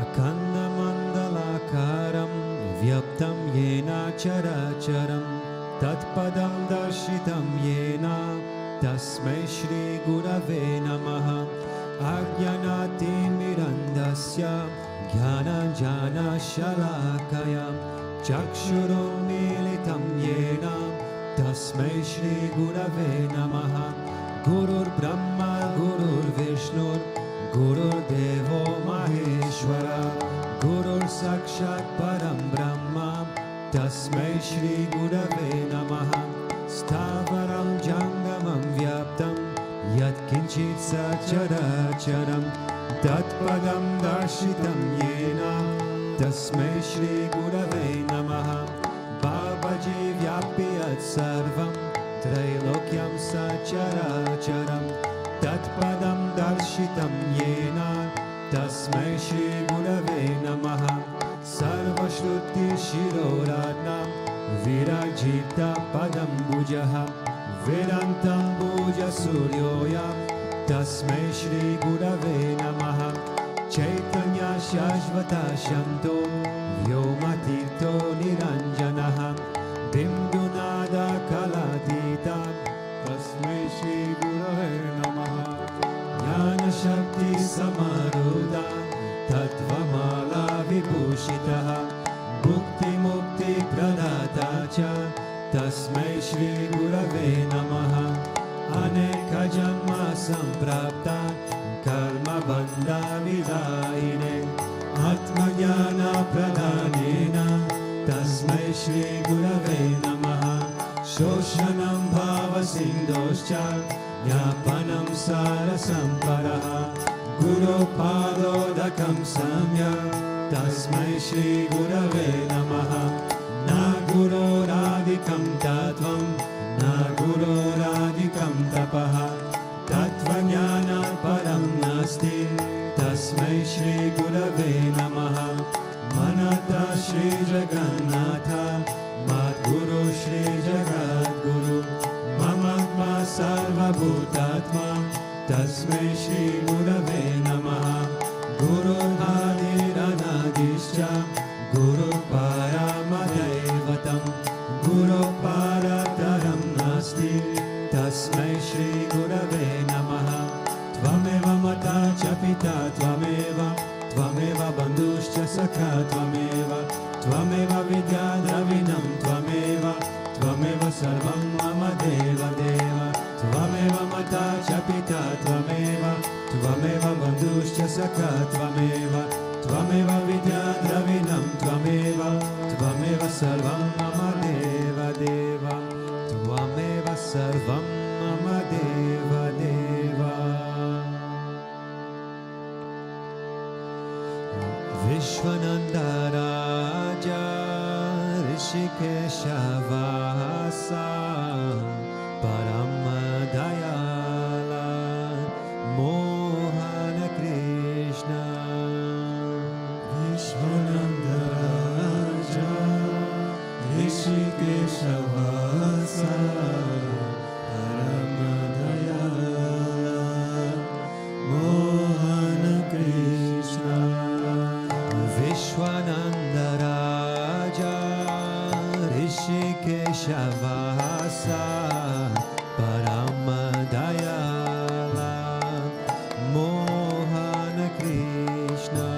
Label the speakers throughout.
Speaker 1: Akandamandalakaram vyaptam yena characharam tatpadam darshitam yena tasmai Shri Gurave namaha. Ajnanati mirandasya jnananjana shalakaya chakshurum militam yena tasmai Shri Gurave namaha. Gurur Brahma Gurur Vishnur Gurur Devo Maheshwara Gurur Sakshat Param Brahma Tasmai Shri Gurave namaha. Stavaram Jangamam Vyaptam Yat Kinchit Sacharacharam Tatpadam Darshitam Yena Tasmai Shri Gurave namaha. Babaji Vyapi Yat Sarvam Trailokyam Sacharacharam Tatpadam Darshitam Yena Tasmai Shri Gurave namaha. Sarvashruti Shiroratnam Virajita Padam Bujaha Vedantam Buja Suryoyam Tasmai Shri Gurave namaha. Chaitanya Shashvata Shanto Vyomatito Niranjanaha Bimdunada Kaladita Tasmai Shri Gurave namaha. Jnana Shakti Samaruda Tattvamala Vibhushitaha Bhukti Mukti Pradata Cha Tasmai Shri Gurave namaha. Aneka Janma Samprapta Karma Bandha Vidayine Atma Jnana Pradhanena Tasmai Shri Gurave namaha. Shoshanam Bhava Sindhoscha Jnapanam Sarasamparaha Guru Padodakam Samya Tasmai Shri Gurave namaha. Na Guru Radhikam Tattvam Na Guru Radhikam Tapaha Tattvajnana Param Nasti Tasmai Shri Gurave namaha. Manata Shri Jagannatha Mat Guru Shri Jagat Guru Mamatma Sarva Bhutatma Tasmai Shri Gurave namaha. Guru Hadiranagischa Guru Paramadaivatam Guru Parataram Nasti Tasmai Shri Gurave namaha. Tvameva Mata Chapita Tvameva Tvameva Bandhuscha Sakha Tvameva Tvameva Vidya Dravinam Tvameva Tvameva Sarvam Mama Deva Deva Tvameva Mata Chapita Tvameva Tvameva Bandhuscha Sakha Tvameva Tvameva Vidya Dravinam Tvameva Tvameva Sarvam Mama Deva Deva Tvameva Sarvam Mama Deva Deva. Vishwananda Raja Rishikesha Vasa Paramadayala Mohana Krishna. Vishwananda Raja Rishikesha Vasa Paramadayala Mohana Krishna. Vishwananda Raja Rishikesha Vasa Paramadayala Mohana Krishna.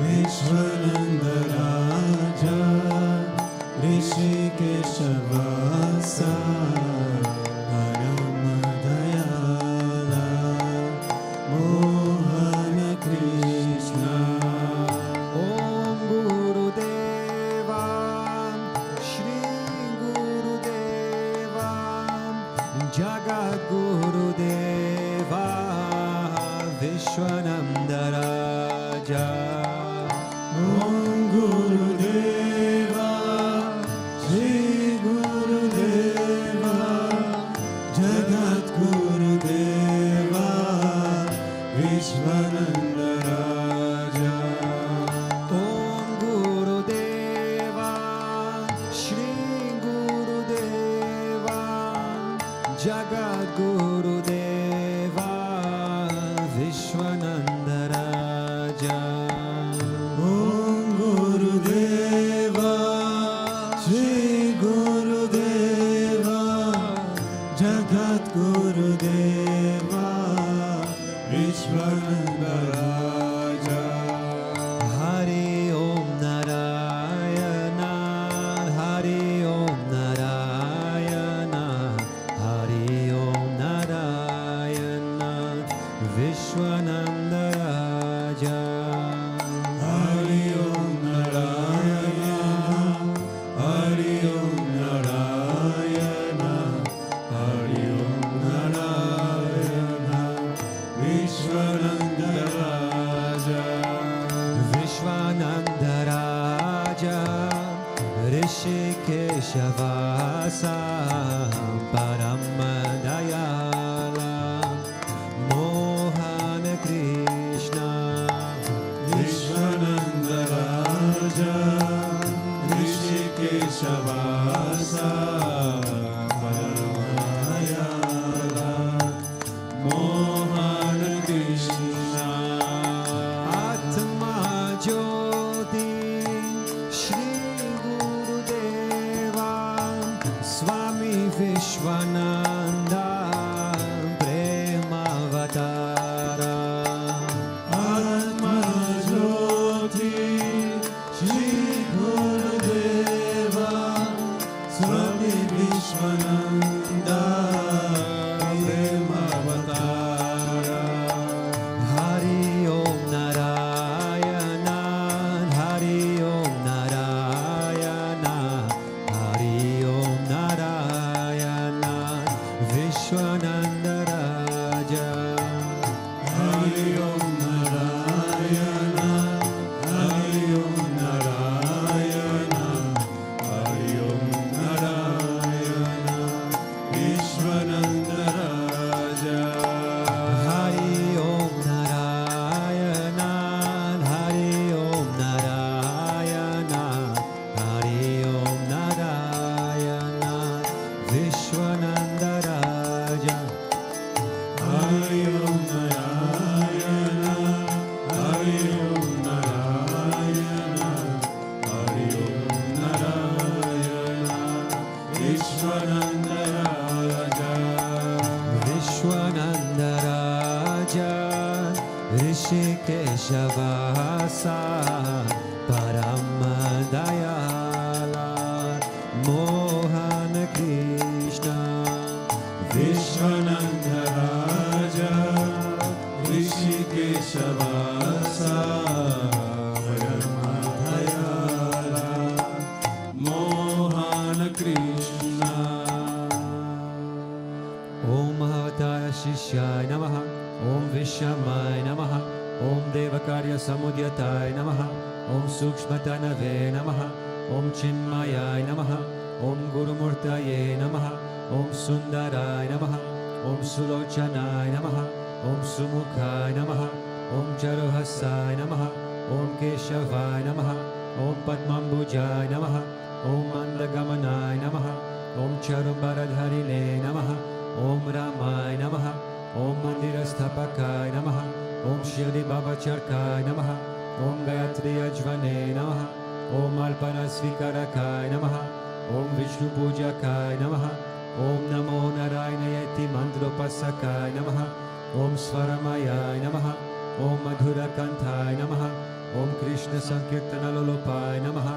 Speaker 1: Vishwananda Raja Rishikesha Vasa Paramadayala Mohana Krishna. Om Guru Deva Shri Guru Deva Jagat Guru Deva Vishwananda Raja. Om Guru Deva Shri Guru Deva Jagat Guru Deva Vishwananda Raja. Om Guru Deva Shri Guru Deva Jagat Guru Deva Vishwananda Raja. Vishwananda Raja. Hari Om Narayana, Hari Om Narayana, Hari Om Narayana, Vishwananda Raja. Hari Om Narayana, Hari Om Narayana, Hari Om Narayana, Vishwananda Raja. Vishwananda Raja, Rishikesha Vasa, Paramadayala, Mohana Krishna. Vishwananda Raja, Rishikesha Vasa, Paramadayala, Mohana Krishna. Atma Jyoti, Shri Gurudeva, Swami Vishwananda, Premavatara. Atma Jyoti, Shri Gurudeva, Swami Vishwananda, Premavatara. Hari Om Narayana, Hari Om Narayana, Hari Om Narayana, Vishwananda Raja. Hari Om Narayana, Hari Om Narayana, Hari Om Narayana, Vishwananda Raja. Hari Om Narayana, Hari Om Narayana, Hari Om Narayana, Vishwananda Raja. Hari Om Narayana, Hari Om Narayana, Hari Om Narayana, Vishwananda Raja. Vishwananda Raja, Rishikesha Vasa, Paramadayala, Mohana Krishna. Vishwananda Raja, Rishikesha Vasa, Paramadayala, Mohana Krishna. Om Mahavatara Shishyaya Namaha, Om Vishamaya Namaha, Om Devakarya Samudyataya Namaha, Om Sukshmatanave Namaha, Om Chinmayaya Namaha, Om Gurumurtaye Namaha, Om Sundaraya Namaha, Om Sulochanaya Namaha, Om Sumukhaya Namaha, Om Charuhasaya Namaha, Om Keshavaya Namaha, Om Padmambujaya Namaha, Om Mandagamanaya Namaha, Om Charumbaradharile Namaha, Om Ramaya Namaha, Om Mandirasthapakaya Namaha, Om Shri Babacharkaya Namaha, Om Gayatri Ajvane Namaha, Om Alpanasvikarakaya Namaha, Om Vishnu Pujakaya Namaha, Om Namo Narayanayetti Mandropasakaya Namaha, Om Svaramaya Namaha, Om Madhura Kantaya Namaha, Om Krishna Sankirtana Lolopaya Namaha,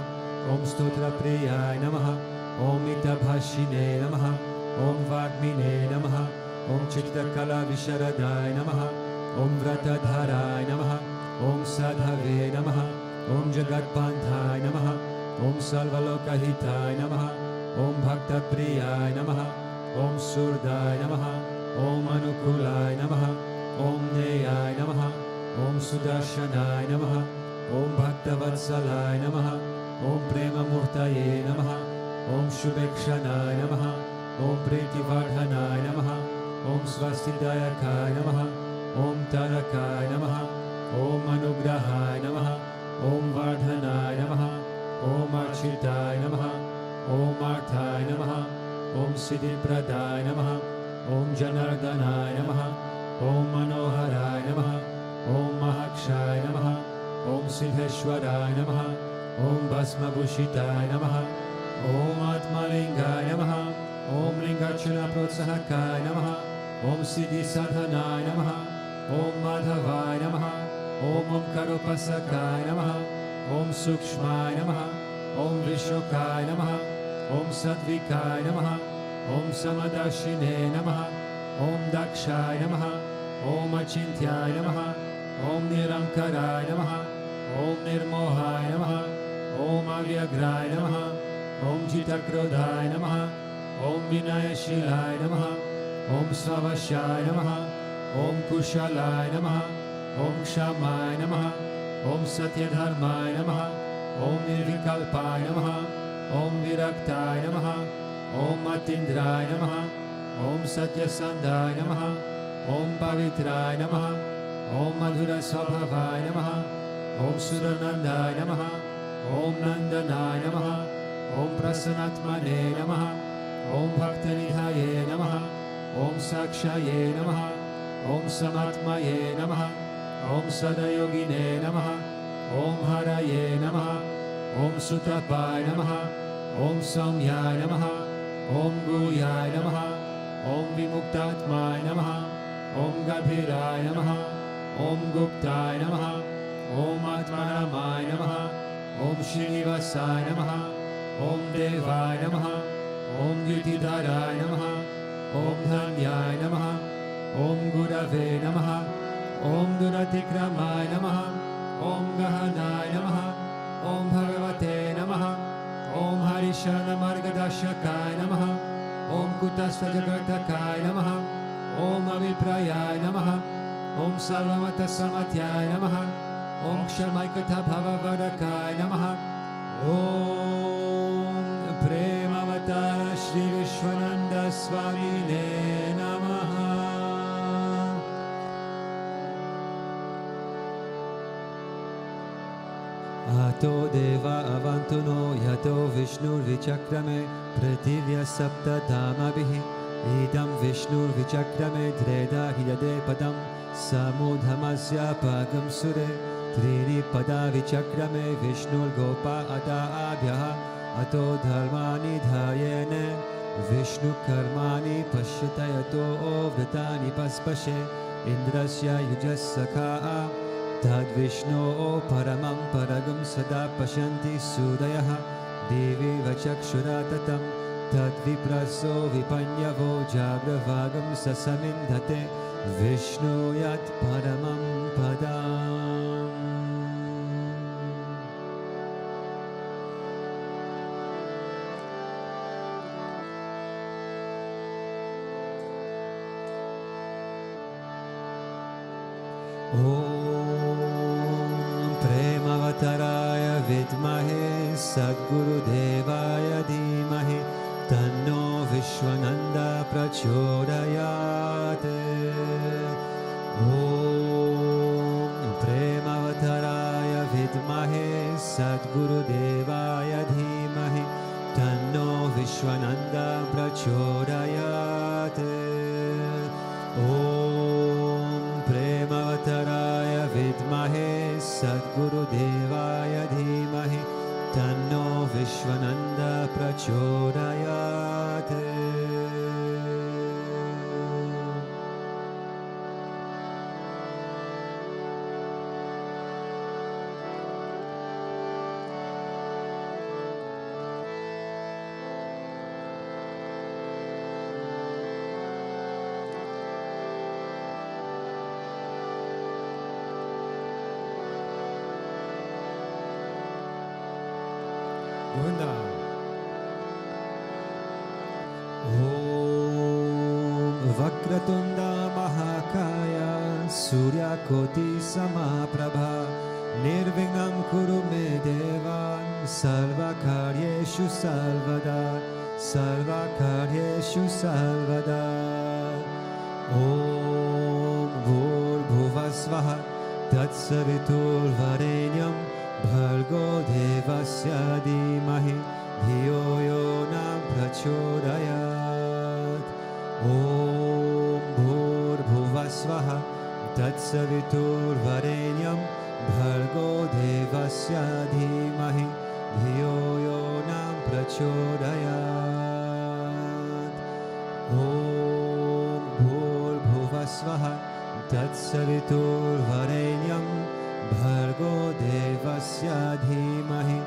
Speaker 1: Om Stotra Priyaya Namaha, Om Itabhashine Namaha, Om Vagmine Namaha, Om Chittakala Visharadaya Namaha, Om Vratadharaya Namaha, Om Sadhave Namaha, Om Jagatpantaya Namaha, Om Salvalokahitaya Namaha, Om Bhakta Priyaya Namaha, Om Surdaya Namaha, Om Anukulaya Namaha, Om Neyaya Namaha, Om Sudarshanaya Namaha, Om Bhaktavatsalaya Namaha, Om Prema Murtaye Namaha, Om Shubhekshanaya Namaha, Om Pretivardhanaya Namaha, Om Swastidayakaya Namaha, Om Tarakaya Namaha, Om Anugrahaya Namaha, Om Vardhanaya Namaha, Om Architaya Namaha, Om Arthaya Namaha, Om Siddhipradaya Namaha, Om Janardhanaya Namaha, Om Manoharaya Namaha, Om Mahakshaya Namaha, Om Siddheshwaraya Namaha, Om Bhasmabhushitaya Namaha, Om Atmalingaya Namaha, Om Lingachana Protsahakaya Namaha, Om Siddhi Sadhanaya Namaha, Om Madhavaya Namaha, Om Omkarupasakaya Namaha, Om Sukshmaya Namaha, Om Vishukaya Namaha, Om Sattvikaya Namaha, Om Samadashine Namaha, Om Dakshaya Namaha, Om Achintyaya Namaha, Om Niramkaraya Namaha, Om Nirmohaya Namaha, Om Avyagraya Namaha, Om Jitakrodhaya Namaha, Om Vinayashilaya Namaha, Om Svavashaya Namaha, Om Kushalaya Namaha, Om Shamaya Namaha, Om Satyadharmaya Namaha, Om Nirvikalpaya Namaha, Om Viraktaya Namaha, Om Atindraya Namaha, Om Satyasandhaya Namaha, Om Pavitraya Namaha, Om Madhura Swabhavaya Namaha, Om Sudanandaya Namaha, Om Nandanaya Namaha, Om Prasanatmane Namaha, Om Bhaktanidhaye Namaha, Om Sakshaye Namaha, Om Samatmaye Namaha, Om Sadayogine Namaha, Om Haraye Namaha, Om Sutapaye Namaha, Om Samyaya Namaha, Om Guyaya Namaha, Om Vimuktatmaya Namaha, Om Gabhiraya Namaha, Om Guptaya Namaha, Om Atmaramaya Namaha, Om Srinivasaya Namaha, Om Devaya Namaha, Om Yutidharaya Namaha, Om Dhanyaya Namaha, Om Gurave Namaha, Om Duratikramaya Namaha, Om Gahanaya Namaha, Om Bhagavate Namaha, Om Harishana Margadashakaya Namaha, Om Kutastha Jagartakaya Namaha, Om Aviprayaya Namaha, Om Sarvamata Samatyaya Namaha, Om Kshamaikata Bhavavarakaya Namaha, Om Premavatara Sri Vishwananda Swami Namaha. Ato Deva Avantuno Yato Vishnur Vichakrame Prativya Sapta Dhamabhihi Idam Vishnur Vichakrame Dreda Hidade Padam Samudhamasya Pagam Sure Trini Pada Vichakrame Vishnur Gopa Ada Abhyaha Ato Dharmani Dhayene Vishnu Karmani Pashyatayato Vritani Paspashe Indrasya Yujassakha Tad Vishnu Paramam Paragam Sada Pashanti Sudayaha Devi Vachakshuratatam Tad Vipraso Vipanyavo Jagravagam Sasamindhate Vishnu Yat Paramam Padam. Om Premavatara Vidmahe Sadguru Devaya Dhimahi Tanno Vishwananda Prachodayate. Om Premavatara Vidmahe Sadguru Devaya Dhimahi Tanno Vishwananda Prachodayate. Om Premavatara Vidmahe Sadguru Devaya Dhimahi Tanno Vishwananda Prachodayate. Govinda. Om Vakratunda Mahakaya Surya Koti Samaprabha Nirvignam Kuru Me Devan Sarva Karyeshu Sarvada Sarva Karyeshu Sarvada. Om Bhur Bhuvasvaha Tatsavitur Varenyam Bhargo Devasya Dhimahi Dhiyo Yo Nam Prachodayat. Om Bhur Bhuvasvaha Tatsavitur Varenyam Bhargo Devasya Dhimahi Dhiyo Yo Nam Prachodayat. Om Bhur Bhuvasvaha तत्सवितुर्वरेण्यं भर्गो देवस्य धीमहि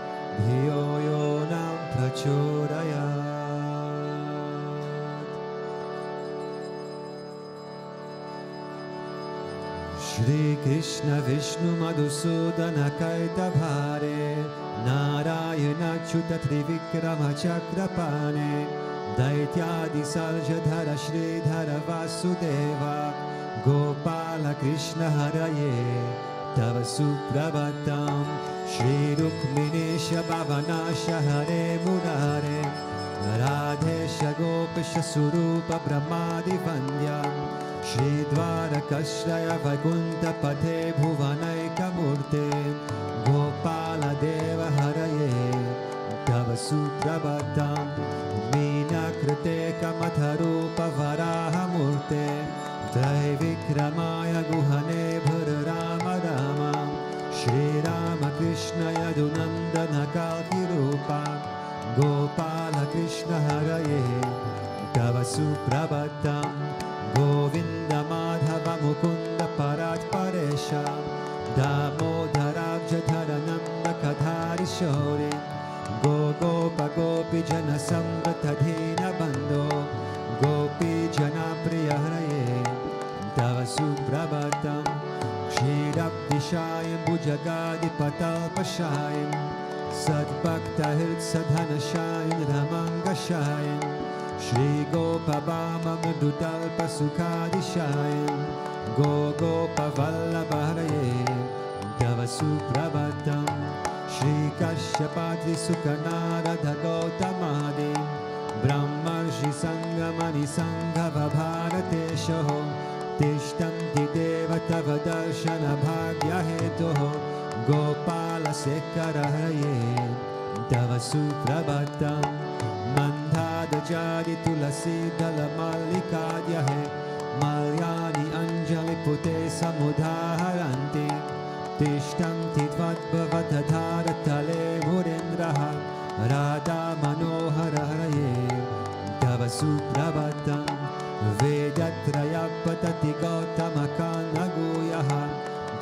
Speaker 1: धियो यो न प्रचोदयात्। Shri Krishna Vishnu Madhusudana Kaitavare Narayana Achyuta Trivikrama Chakrapane Daityadi Saljadhara Shridhara Vasudeva Gopala Krishna Haraye Tava Suprabhatam Shri Rukminesha Bhavanasha Hare Murare Radhesha Gopisha Surupa Brahmadi Vandyam Shri Dvarakashraya Vaikuntha Pate Bhuvanaika Murte Gopala Deva Haraye Tava Suprabhatam Meena Krite Kamatharupa Varaha Murte Traivikramaya Guhane Bhurarama Rama Shri Rama Krishna Yadunandana Kalki Rupa Gopala Krishna Haraye Tava Suprabhatam Govinda Madhava Mukunda Parat Paresha Damodharabja Dharananda Kadhari Shori Gopa Gopi Jana Samvrata Dhina Bando Gopi Jana Priya Haraye Tava Suprabhatam Kshirabdishayam Bhujagadi Patalpashayam Sadbhakta Hirtsadhanashayam Ramangashayam Shri Gopabama Mududalpa Sukhadishayam Gopa Vallabha Haraye Tava Suprabhatam Shri Kashyapatri Sukhanarada Gautamadi Brahmarshi Sangamani Sanghava Bharatesho Tishtanti Deva Tava Darshana Bhagya Hetoho Gopala Sekara Haraye Tava Suprabhatam Mandhada Jari Tulasi Dala Mallikadya He Malyani Anjali Pute Samudhaharanti Tishtanti Tvadbhavata Tale Murindraha Radha Manohara Haraye Tava Suprabhatam Vedatraya Patati Gautama Kanaguyaha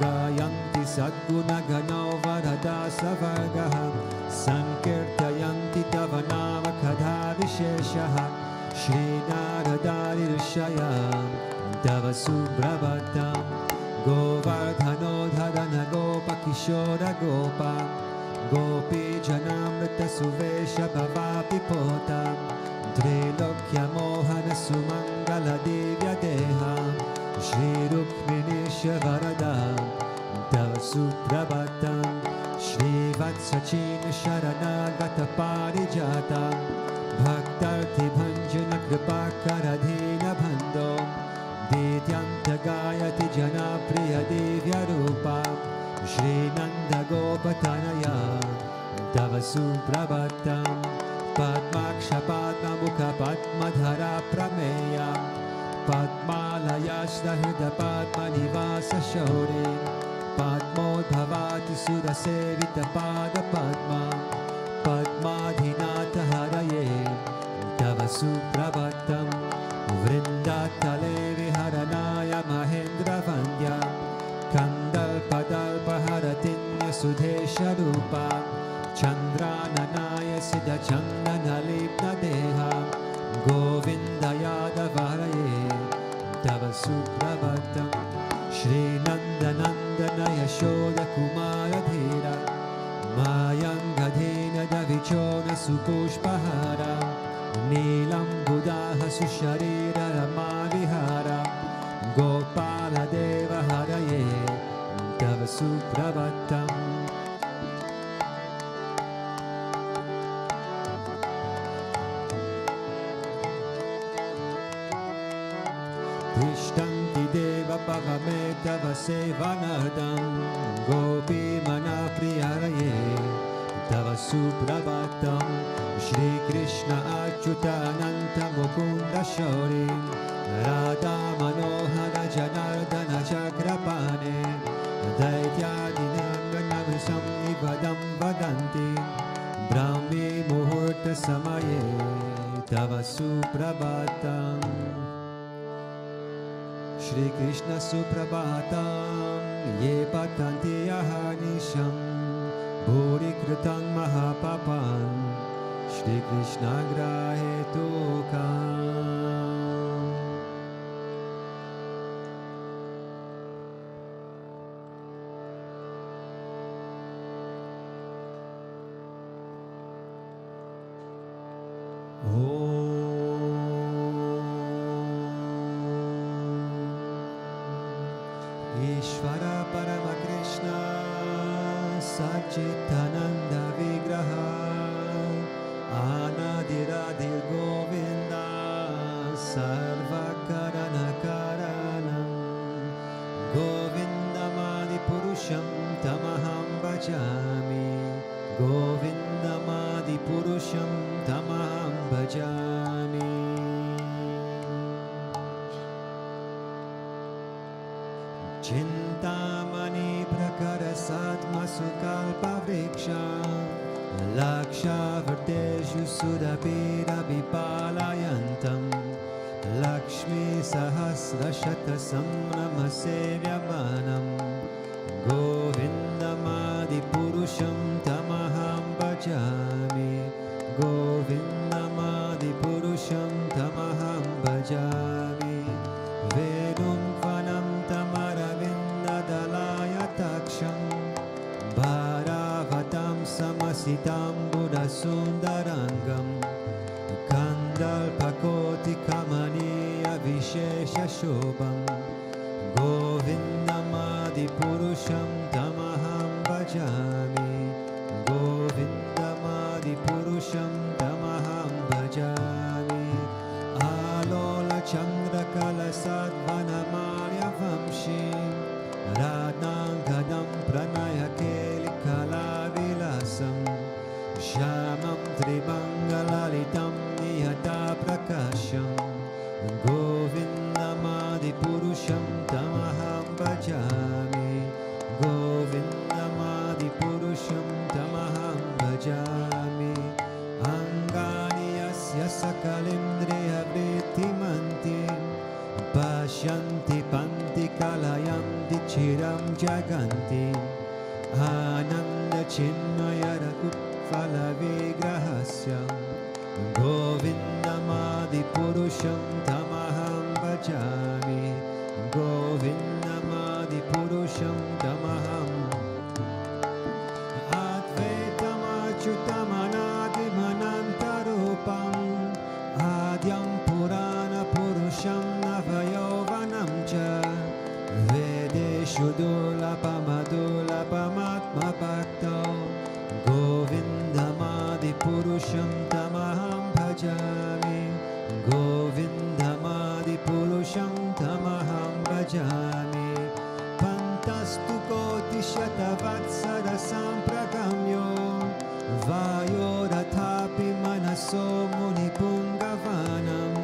Speaker 1: Gayanti Sadguna Gano Varada Savargaha Sankirtayanti Tava Nama Kadha Visheshaha Shri Naradari Rishaya Tava Suprabhatam Govardhano Dharana Gopa Kishora Gopa Gopi Janamrita Suvesha Bhavapi Pota Trilokya Mohana Sumangala Divya Deha Shri Rukminesha Varada Tava Suprabhatam Shri Vatsachina Sharanagata Parijata Bhaktarthi Bhanjana Kripakaradhina Bhando Dityanta Gayati Jana Priya Divya Rupa Shri Nanda Gopatanaya Tava Suprabhatam Padmaksha Padma Mukha Padmadhara Prameya Padmalaya Shrahida Padma Nivasa Shauri Padmodbhavati Sura Sevita Pada Padma Padmadhinata Haraye Tava Suprabhatam Vrindatale Viharanaya Mahendra Vandya Kandal Padalpa Haratinya Sudhesha Rupa Chandrananaya Siddha Chandana Lipna Deha Govinda Yadava Haraye Tava Suprabhatam Shri Nandanandana Yashoda Kumara Dhira Mayangadhena Davichona Supushpahara Nilam Buddha Susharira Ramavihara Gopala Deva Haraye Tava Suprabhatam Tishtanti Deva Pavametava Sevanardam Gopi Mana Priyaraye Tava Suprabhatam Shri Krishna Achyutananta Mukunda Shauri Radha Manohara Janardana Chakrapane Daityadi Nanganamisam Nivadam Vadanti Brahmi Muhurta Samaye Tava Suprabhatam Shri Krishna Suprabhatam Ye Patanti Ahanisham Bhuri Kritan Mahapapan Shri Krishna Grahe Tukam. Ishvara Paramakrishna Satchitananda Vigraha Anadiradir Govinda Sarvakarana Karanam Govindamadi Purusham Tamaham Bhajami Govindamadi Purusham Tamaham Bhajami. Chintamani prakara satma sukalpa vriksha Laksha varteshu sudabira vipalayantam Lakshmi sahasra shata samnamasevyamanam Govindamadi purusham tamaham bhajami Govindamadi purusham tamaham bhajami Vedum vanam tamaravinda taksham Bharavatam samasitam buddha sundarangam Kandalpakoti kamaniya vishesha shobham Govindamadi purusham tamaham bhajami Govindamadi purusham tamaham bhajami Alola chandra kala sadvanamarya vamshi Radham gadam pranaya keli kala vilasam Shamam tribangalalitam niyata prakasham Govindamadi purusham tamaham bhajami Govindamadi purusham tamaham bhajami Angani yasya sakalimdriya vrittimanti Pashyanti panti kalayam dichiram jaganti Ananda chinmayara utphala vigrahasya Govindamadi purusham tamaham bhajami Govindamadi purusham tamaham Advaitamachyutamanadimanantarupam Adyam purana purusham navayovanam cha Vedeshu dulapamadupamatma bhakto Govindamadi purusham tamaham bhajami Govindamadi purusham tamaham bhajami Pantastu koti shatavatsara sampragamyo Vayo rathapi manaso munipungavanam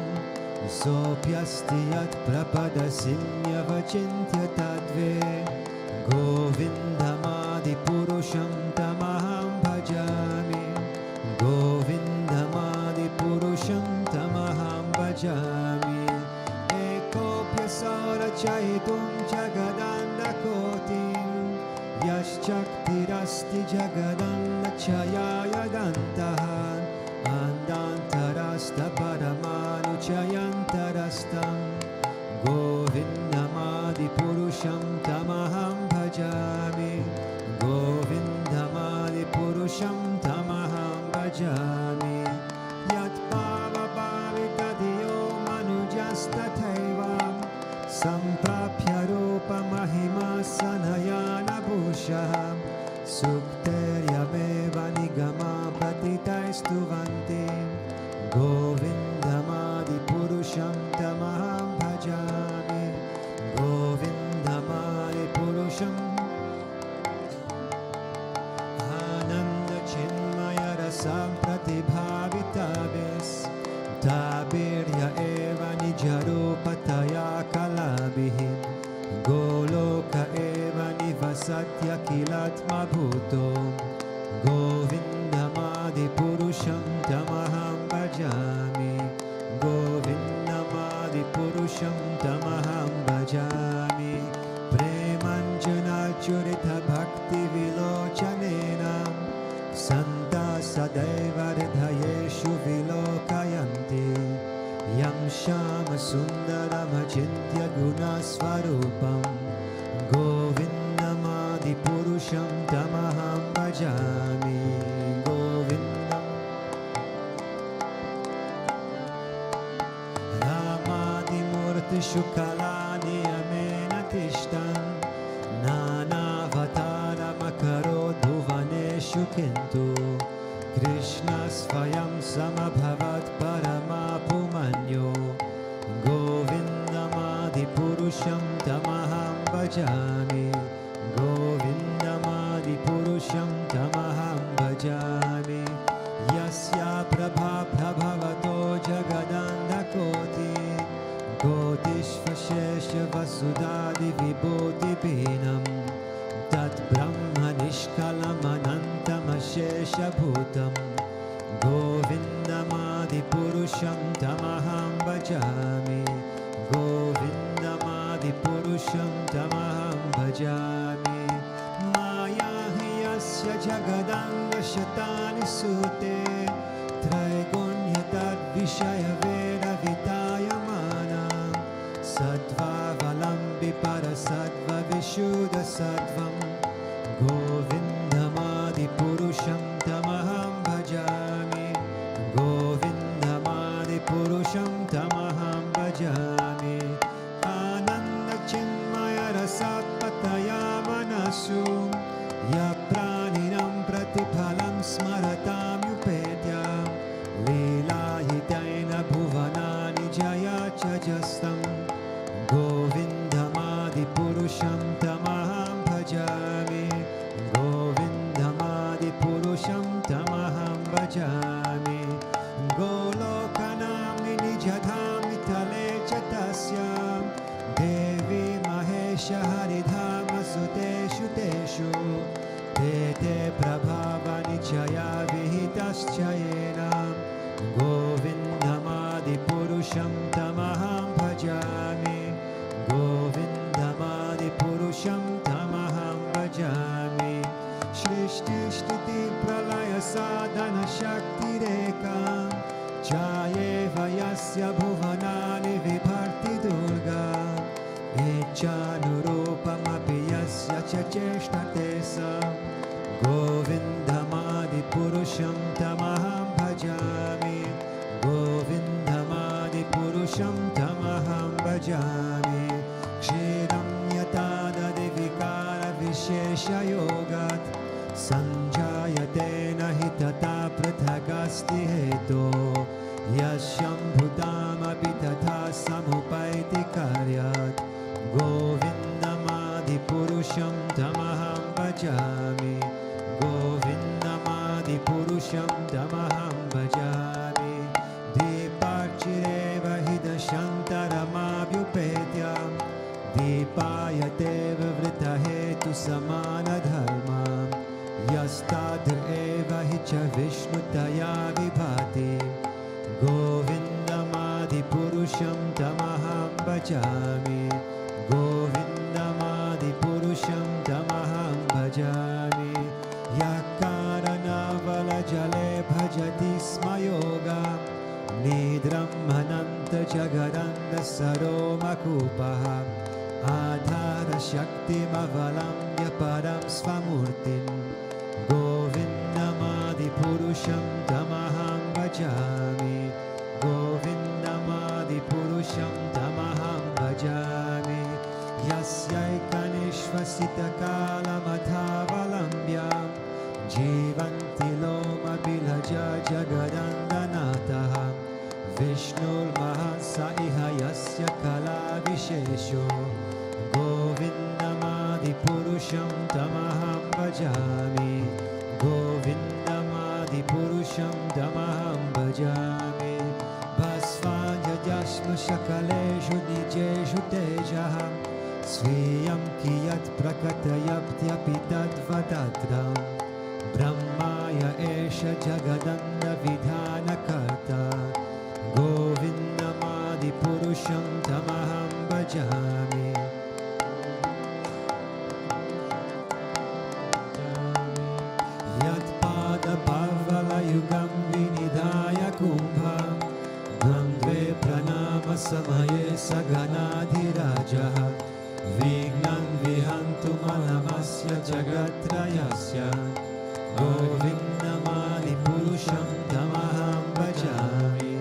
Speaker 1: Sopyasti yat prapadasinya vachintya tadve Govindamadi purusham tamaham bhajami Govindamadi purusham tamaham bhajami Ekopyasara chaitum jagadanda kotim Yaschaktirasti jagadanda chayaya dantahan Andantarasta paramanu chayantarastam Govindamadi purusham tamaham bhajami Govindamadi purusham tamaham bhajami Yat bhava bhavitadiyo manujastathaiva Samprapya rupa mahima sanayana bhushah Sukteryameva nigama patitaistuvanti Govindamadi purusham tamaham bhajami Govindamadi purusham Ananda chinmaya rasam pratibhavitavis Tabirya eva nijarupataya kalabihim Goloka eva nivasatya kilatma bhuto Govindamadi purusham tamaham bhajami Govindamadi Purusham Tamaham Bhajami Premanjana Churita Bhakti Vilochanena Santa Sadeva Ridhayeshu Vilokayanti Yam Shama Sundaram Achintya Guna Swarupam Govindamadi Purusham Tamaham Bhajami Govindam Ramadi Murti Shukalani Amena Tishtan Nana Vatara Makaro Dhuvaneshu Kintu Krishna Svayam Samabhavat Paramapumanyo Govindamadi Purusham Tamaham Bhajami Govindamadi Purusham Tamaham Bhajami Yasya Prabha Prabhavato Jagadanda Koti Kotishvashesha Vasudadi Vibhuti Pinam Tat Brahma Nishkalam Anantam Ashesha Bhutam Govindamadi Purusham Tamaham Bhajami Govindamadi Purusham Tamaham Bhajami Maya Hiyasya Jagadanga Shatani Sute Traigunya Tad Vishaya Veda Vitayamana Sattva Valambi Parasattva Vishuddha Sattvam Govindamadi Purusham Tamaham Bhajami Govindamadi Purusham Tamaham Bhajami Ananda Chinmaya Rasapataya Manasu Yapraninam Pratiphalam Smaratam Yupedya Lila Hitaina Bhuvanani Jaya Chajastam Govindamadi Purusham Tamaham Bhajami Govindamadi Purusham Tamaham Bhajami Golokanami Nijadhami Tale Chatasya Devi Mahesha Haridhama Suteshu Teshu Tete Prabhava Nichaya Vihitaschayena Govindamadi Purusham Tamaham Bhajami Govindamadi Purusham Tamaham Bhajami Shrishti Shtiti Pralaya Sadhana Shakti Reka Jayeva Yasya Bhuvanani Vibharti Durga Ichanurupamapi Yasya Chacheshtatesa Govindamadi Purusham Tamaham Bhajami Govindamadi Purusham Tamaham Bhajami Kshiram Yatada Devikara Vishesha Yogat Sanjayate Nahitata Prathagasti Heto Yashyam Bhutam Abhitatha Samupaiti Karyat Govindamadi Purusham Tamaham Bhajami Govindamadi Purusham Tamaham Bhajami Deeparchireva Hidashantaramabhyupetya Deepayateva Vritahetu Samana Dharma Yastadr Eva Hicha Vishnutaya Vibhati Govindamadi Purusham Tamaham Bhajami Govindamadi Purusham Tamaham Bhajami Yakarana Vala Jale Bhajati Smayoga Nidram Mananta Jagaranda Saromakupaha Adhara Shakti Mavalam Yaparam Svamurtim Govindamadi Purusham Tamaham Bhajami Govindamadi Purusham Tamaham Bhajami Yasyaikanishvasita Kalamadhavalambya Jivanti Loma Bilaja Jagadandanataha Vishnur Mahasa Iha Yasya Kala Vishesho Govindamadi Purusham Tamaham Bhajami Govindamadi Purusham Tamaham Bhajami Bhasvanya Jasma Shakaleshu Nijeshu Tejaha Sviyam Kiyat Prakatayaptyapitadvatadram Brahmaya Esha Jagadanda Vidhana Karta Govindamadi Purusham Purusham Tamaham Bhajami. Yatpada Bhavala Yugam Vinidaya Kumbham Dandve Pranama Samaye Saganadhiraja Vignan Vihantu Malamasya Jagatrayasya Govindamadi Purusham Tamaham Bhajami.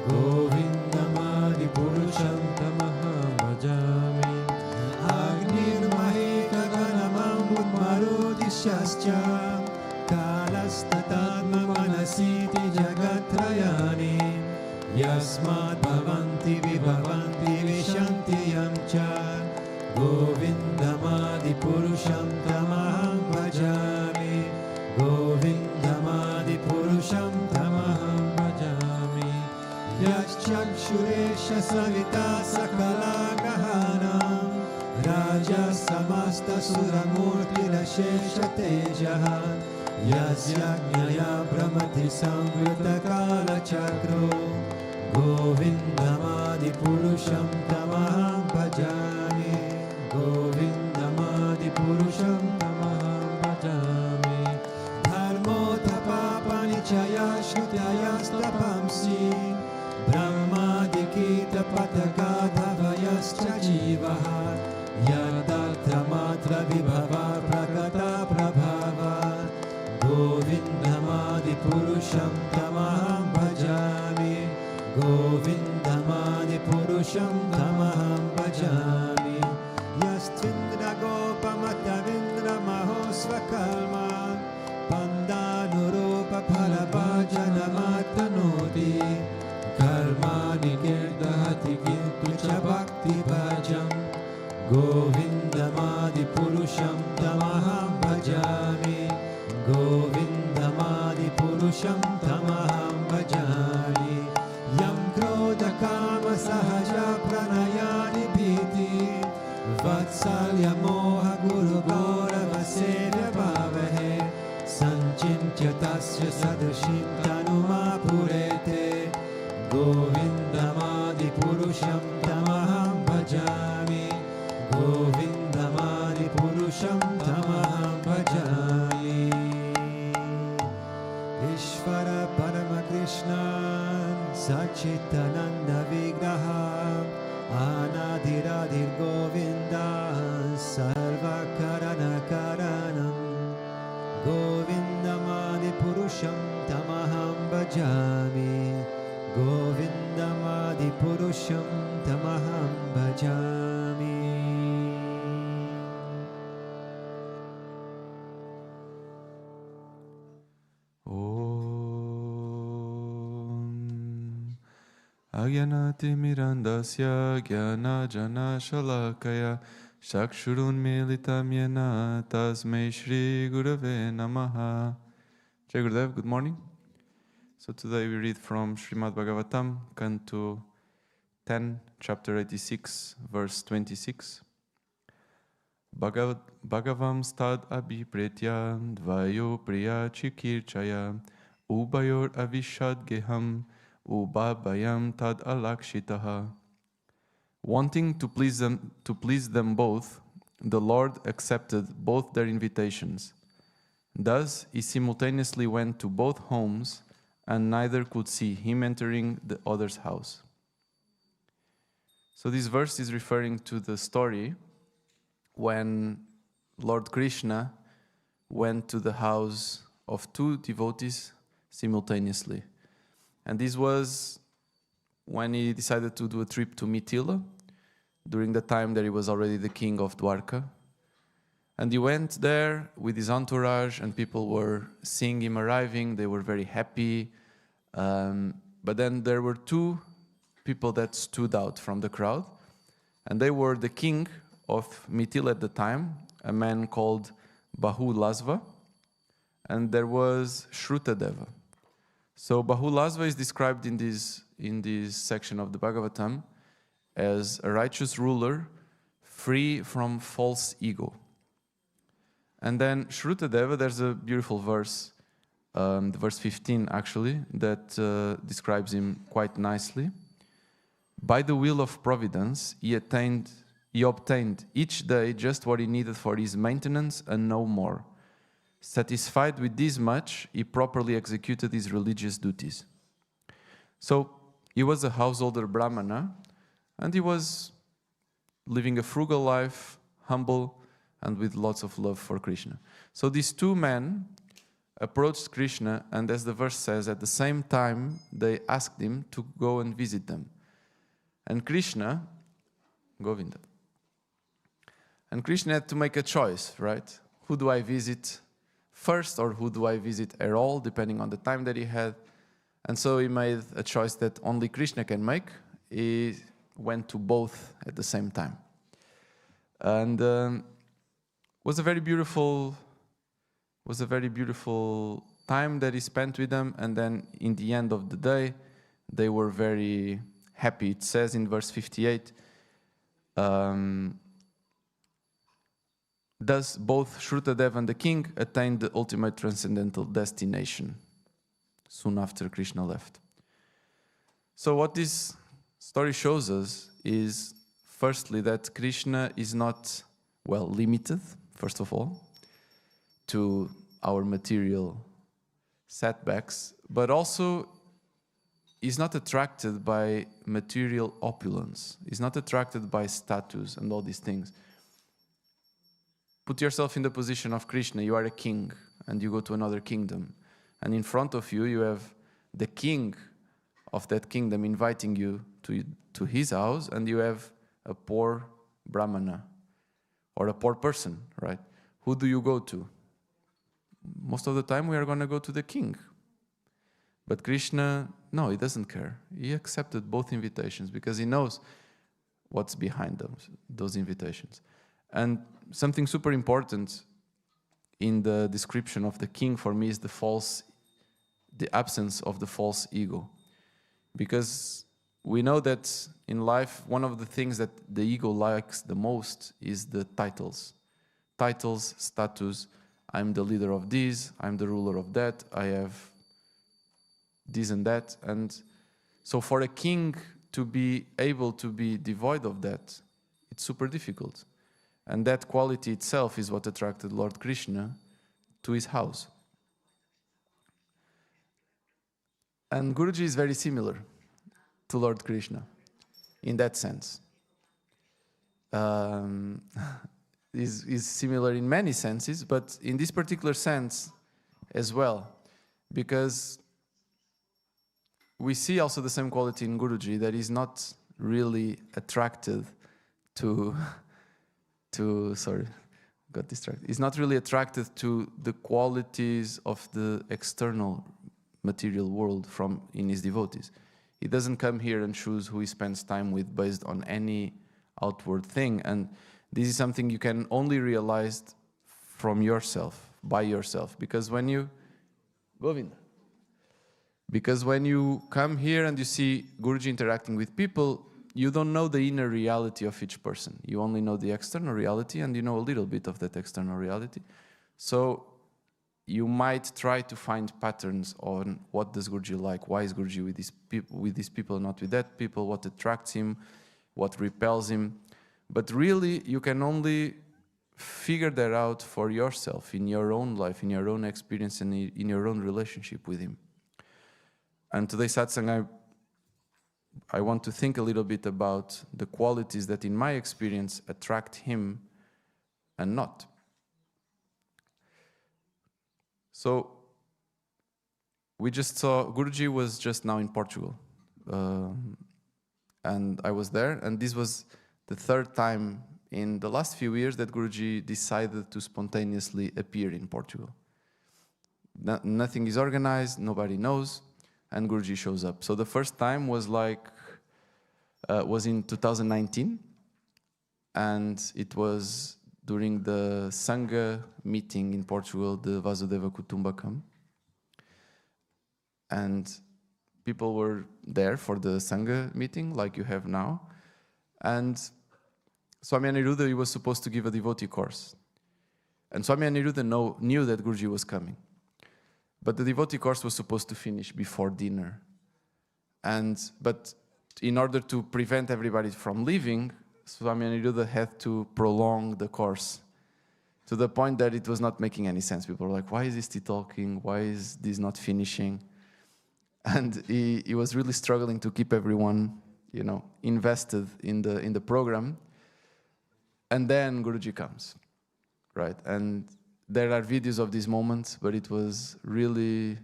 Speaker 1: Govindamadi Purusham Tamaham Bhajami. Agnir Mahika Ganamam Udmarudishyascha Kalastatadma Manasiti Jagatrayani Yasmat Bhavanti Vibhavanti Vishanti Yamcha Govindamadi Purusham Tamaham Bhajami. Govindamadi Purusham Tamaham Bhajami. Yaschakshuresha Savita Sakala Gahanam Raja Samasta Suramurti Rashesha Tejaha Yasyajnaya Brahmati Samvrita Kala Chakro Govindamadi Purusham Tamaham Bhajami. Govindamadi Purusham Tamaham Bhajami. Dharmo Tapapanichaya Shrutayastapamsi Brahmadikita Pataka Dhavayascha Jivaha Yadatra Matra Vibhava Prakata Prabhava Govindamadi Purusham Tamaham Bhajami. Govindamadi Purusham Tamaham Bhajami. Yastvindra Gopamatavindra Mahosvakalma Pandanurupa Phalabhajanamatanoti Karmani Kirdahati Kintu Cha Bhakti Bhajam. Govindamadi Purusham Tamaham Bhajami. Govindamadi Purusham Tamaham Bhajami. Yam Krodha Kama Sahaja Pranayani Bhiti Vatsalya Moha Guru Gaurava Sevya Bhavahe Sanchintya Tasya Sadashim Tanuma Purete. Govindamadi Purusham Tamaham Bhajami. Govindamadi Purusham Tamaham Bhajami. Ishvara Parama Krishna Sachitananda Vigraha Anadiradir Govinda Sarva Karana Karanam. Govindamadi Purusham Tamaham Bhajami. Govindamadi Purusham Tamaham Bhajami.
Speaker 2: Agyanati Mirandasya Gyana Jana Shalakaya Shakshurun Militam Yena Tasmei Shri Gurave Namaha. Jai Gurudev, good morning. So today we read from Srimad Bhagavatam, Canto 10, chapter 86, verse 26. Bhagavam stad abhipretya dvayo priya chikirchaya ubayor avishad geham ubabhayam tad alakshitaha. Wanting to please them both, the Lord accepted both their invitations. Thus he simultaneously went to both homes, and neither could see him entering the other's house. So this verse is referring to the story when Lord Krishna went to the house of two devotees simultaneously. And this was when he decided to do a trip to Mithila, during the time that he was already the king of Dwarka. And he went there with his entourage, and people were seeing him arriving. They were very happy. But then there were two people that stood out from the crowd. And they were the king of Mithila at the time, a man called Bahulasva. And there was Shrutadeva. So Bahulasva is described in this section of the Bhagavatam as a righteous ruler, free from false ego. And then Shrutadeva, there's a beautiful verse, verse 15 actually, that describes him quite nicely. By the will of providence, he obtained each day just what he needed for his maintenance and no more. Satisfied with this much, he properly executed his religious duties. So he was a householder Brahmana, and he was living a frugal life, humble, and with lots of love for Krishna. So these two men approached Krishna, and as the verse says, at the same time they asked him to go and visit them. And Krishna, Govinda, and Krishna had to make a choice, right? Who do I visit first, or who do I visit at all, depending on the time that he had. And so he made a choice that only Krishna can make. He went to both at the same time. And was a very beautiful time that he spent with them. And then in the end of the day, they were very happy. It says in verse 58, thus both Shrutadev and the king attained the ultimate transcendental destination soon after Krishna left. So what this story shows us is, firstly, that Krishna is not, limited, first of all, to our material setbacks, but also is not attracted by material opulence. Is not attracted by status and all these things. Put yourself in the position of Krishna. You are a king and you go to another kingdom. And in front of you, you have the king of that kingdom inviting you to his house, and you have a poor Brahmana or a poor person, right? Who do you go to? Most of the time we are going to go to the king. But Krishna, no, he doesn't care. He accepted both invitations because he knows what's behind those invitations. And something super important in the description of the king for me is the absence of the false ego. Because we know that in life, one of the things that the ego likes the most is the titles. Titles, status. I'm the leader of this, I'm the ruler of that, I have this and that. And so for a king to be able to be devoid of that, it's super difficult. And that quality itself is what attracted Lord Krishna to his house. And Guruji is very similar to Lord Krishna in that sense. Is similar in many senses, but in this particular sense as well, because we see also the same quality in Guruji, that he's not really attracted to sorry, got distracted. He's not really attracted to the qualities of the external material world in his devotees. He doesn't come here and choose who he spends time with based on any outward thing. And this is something you can only realize from yourself, by yourself. Because when you come here and you see Guruji interacting with people, you don't know the inner reality of each person. You only know the external reality, and you know a little bit of that external reality. So you might try to find patterns on what does Guruji like, why is Guruji with these people, not with that people, what attracts him, what repels him. But really, you can only figure that out for yourself, in your own life, in your own experience, and in your own relationship with him. And today's satsang, I want to think a little bit about the qualities that, in my experience, attract him and not. So, we just saw, Guruji was just now in Portugal. And I was there, and this was the third time in the last few years that Guruji decided to spontaneously appear in Portugal. Nothing is organized, nobody knows, and Guruji shows up. So the first time was in 2019, and it was during the Sangha meeting in Portugal, the Vasudeva Kutumbakam. And people were there for the Sangha meeting, like you have now. And Swami Aniruddha, he was supposed to give a devotee course. And Swami Aniruddha knew that Guruji was coming. But the devotee course was supposed to finish before dinner. But in order to prevent everybody from leaving, Swami Aniruddha had to prolong the course to the point that it was not making any sense. People were like, why is he still talking? Why is this not finishing? And he was really struggling to keep everyone, invested in the program. And then Guruji comes, right? And there are videos of these moments, but it was really,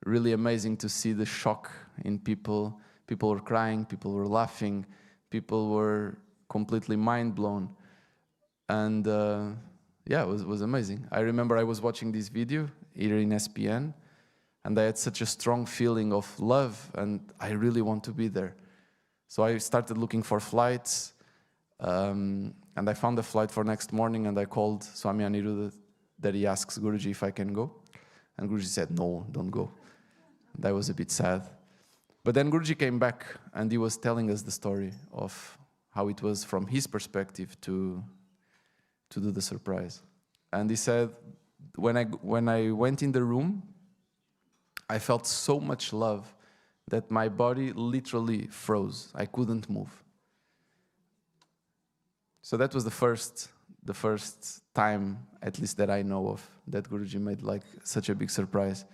Speaker 2: really amazing to see the shock in people. People were crying, people were laughing, people were completely mind blown. And it was amazing. I remember I was watching this video here in SPN, and I had such a strong feeling of love, and I really want to be there. So I started looking for flights, and I found a flight for next morning, and I called Swami Aniruddha that he asks Guruji if I can go. And Guruji said, no, don't go. And I was a bit sad. But then Guruji came back, and he was telling us the story of how it was from his perspective to do the surprise. And he said, when I went in the room, I felt so much love that my body literally froze. I couldn't move. So that was the first time, at least that I know of, that Guruji made like such a big surprise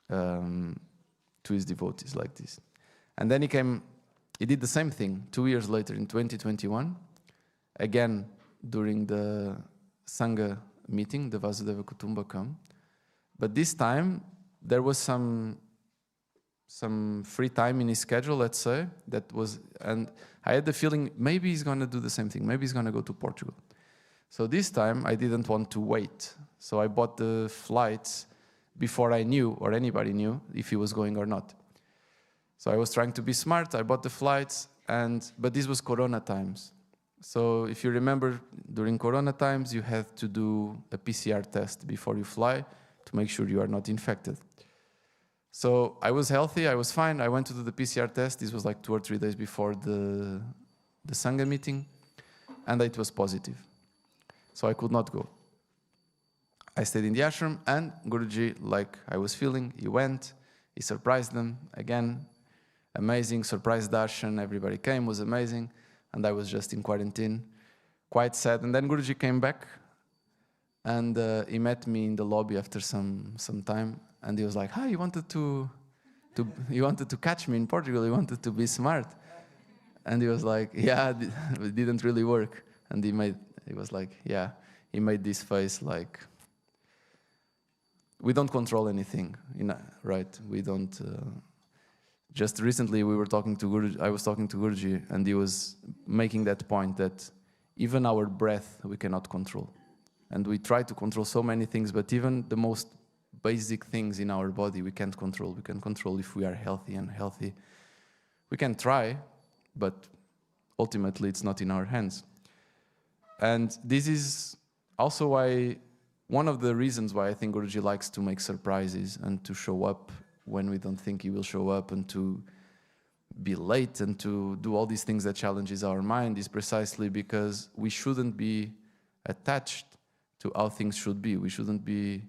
Speaker 2: to his devotees like this. And then he did the same thing 2 years later in 2021, again during the Sangha meeting, the Vasudeva Kutumbakam. But this time there was some free time in his schedule, let's say, and I had the feeling maybe he's going to do the same thing. Maybe he's going to go to Portugal. So this time I didn't want to wait. So I bought the flights before I knew, or anybody knew, if he was going or not. So I was trying to be smart. I bought the flights, but this was Corona times. So if you remember, during Corona times, you had to do a PCR test before you fly to make sure you are not infected. So I was healthy, I was fine. I went to do the PCR test. This was like 2 or 3 days before the Sangha meeting, and it was positive. So I could not go. I stayed in the ashram, and Guruji, like I was feeling, he went, he surprised them again. Amazing, surprise darshan, everybody came, was amazing. And I was just in quarantine, quite sad. And then Guruji came back, and he met me in the lobby after some time. And he was like, "Hi, you wanted to catch me in Portugal. You wanted to be smart." And he was like, "Yeah, it didn't really work." And he made this face like, we don't control anything, right? We don't. Just recently we were talking to Guruji. I was talking to Guruji, and he was making that point that even our breath we cannot control, and we try to control so many things, but even the most basic things in our body we can't control. We can control if we are healthy and unhealthy. We can try, but ultimately it's not in our hands. And this is also one of the reasons why I think Guruji likes to make surprises and to show up when we don't think he will show up, and to be late and to do all these things that challenges our mind, is precisely because we shouldn't be attached to how things should be. We shouldn't be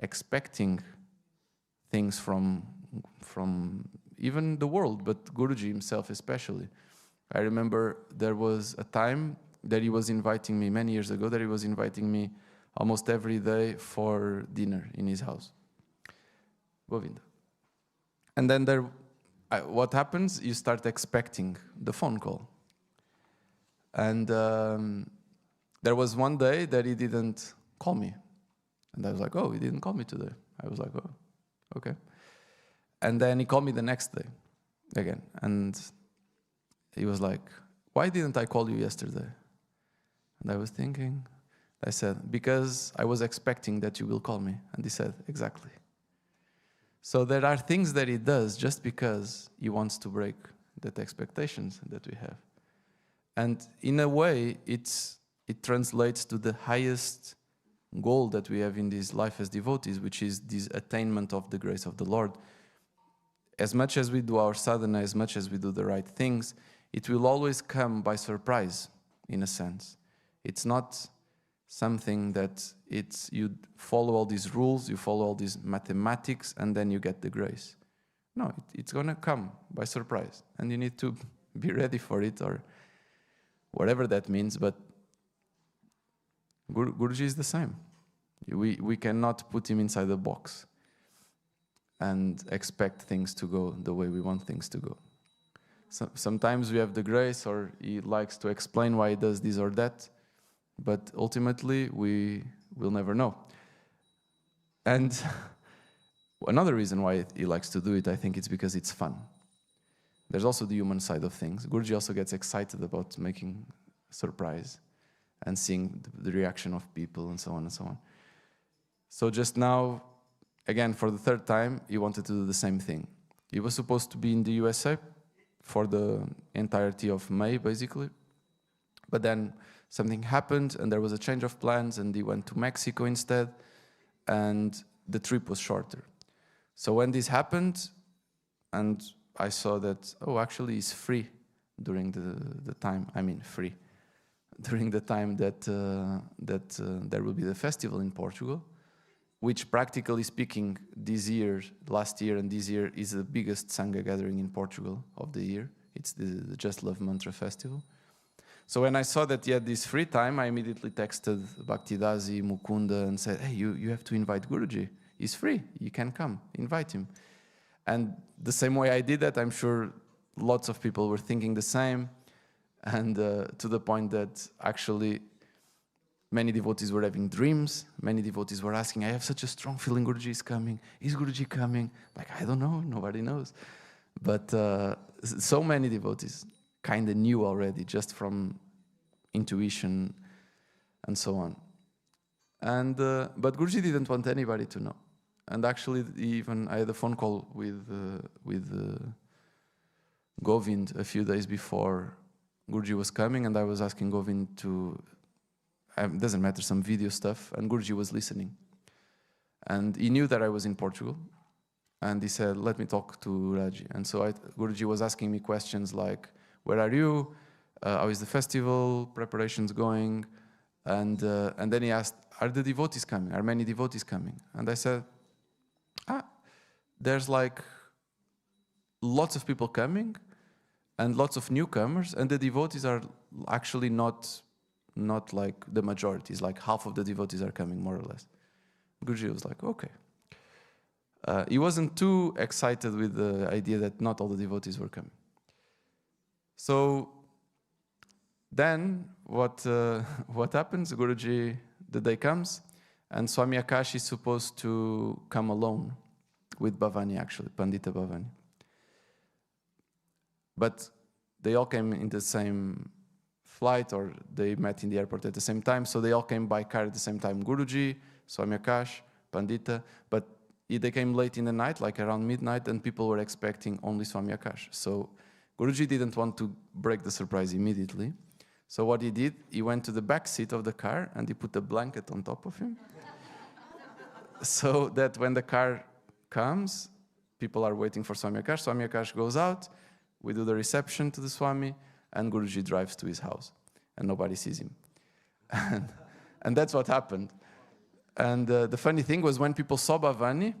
Speaker 2: expecting things from even the world, but Guruji himself especially. I remember there was a time that he was inviting me, many years ago, that he was inviting me almost every day for dinner in his house. Govinda. And then what happens, you start expecting the phone call. And there was one day that he didn't call me. And I was like, oh, he didn't call me today. I was like, oh, okay. And then he called me the next day again. And he was like, why didn't I call you yesterday? And I was thinking, I said, because I was expecting that you will call me. And he said, exactly. So there are things that he does just because he wants to break that expectations that we have. And in a way, it translates to the highest goal that we have in this life as devotees, which is this attainment of the grace of the Lord. As much as we do our sadhana, as much as we do the right things, it will always come by surprise, in a sense. It's not something that you follow all these rules, you follow all these mathematics, and then you get the grace. No, it's going to come by surprise. And you need to be ready for it, or whatever that means. But Guruji is the same. We cannot put him inside a box and expect things to go the way we want things to go. So, sometimes we have the grace, or he likes to explain why he does this or that, but ultimately we will never know. And another reason why he likes to do it, I think it's because it's fun. There's also the human side of things. Guruji also gets excited about making a surprise and seeing the reaction of people and so on and so on. So just now, again, for the third time, he wanted to do the same thing. He was supposed to be in the USA for the entirety of May, basically. But then something happened, and there was a change of plans, and he went to Mexico instead, and the trip was shorter. So when this happened, and I saw that, oh, actually he's free during the time, during the time that there will be the festival in Portugal, which practically speaking, last year and this year, is the biggest Sangha gathering in Portugal of the year. It's the Just Love Mantra Festival. So when I saw that he had this free time, I immediately texted Bhaktidasi, Mukunda, and said, hey, you have to invite Guruji. He's free, you can come, invite him. And the same way I did that, I'm sure lots of people were thinking the same, and to the point that actually many devotees were having dreams. Many devotees were asking, I have such a strong feeling Guruji is coming. Is Guruji coming? Like, I don't know, nobody knows. But so many devotees kind of knew already, just from intuition and so on. And but Guruji didn't want anybody to know. And actually, I had a phone call with Govind a few days before Guruji was coming, and I was asking Govind to, it doesn't matter, some video stuff, and Guruji was listening. And he knew that I was in Portugal, and he said, let me talk to Raji. And so Guruji was asking me questions like, where are you? How is the festival preparations going? And then he asked, are the devotees coming? Are many devotees coming? And I said, there's like lots of people coming and lots of newcomers, and the devotees are actually not like the majority. It's like half of the devotees are coming, more or less. Guruji was like, okay. He wasn't too excited with the idea that not all the devotees were coming. So then what happens? Guruji, the day comes, and Swami Akash is supposed to come alone with Bhavani, actually, Pandita Bhavani. But they all came in the same flight, or they met in the airport at the same time, so they all came by car at the same time. Guruji, Swami Akash, Pandita, but they came late in the night, like around midnight, and people were expecting only Swami Akash. So Guruji didn't want to break the surprise immediately. So what he did, he went to the back seat of the car and he put a blanket on top of him. So that when the car comes, people are waiting for Swami Akash. Swami Akash goes out, we do the reception to the Swami, and Guruji drives to his house, and nobody sees him. And that's what happened. And the funny thing was, when people saw Bhavani,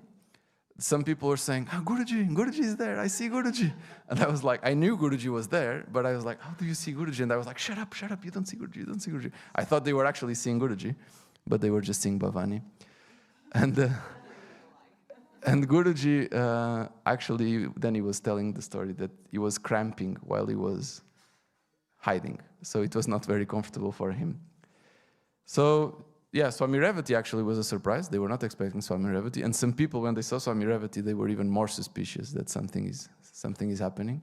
Speaker 2: some people were saying, Guruji is there, I see Guruji. And I was like, I knew Guruji was there, but I was like, how do you see Guruji? And I was like, shut up, you don't see Guruji, you don't see Guruji. I thought they were actually seeing Guruji, but they were just seeing Bhavani. And Guruji, actually, then he was telling the story that he was cramping while he was hiding. So it was not very comfortable for him. So, yeah, Swami Revati actually was a surprise. They were not expecting Swami Revati. And some people, when they saw Swami Revati, they were even more suspicious that something is happening.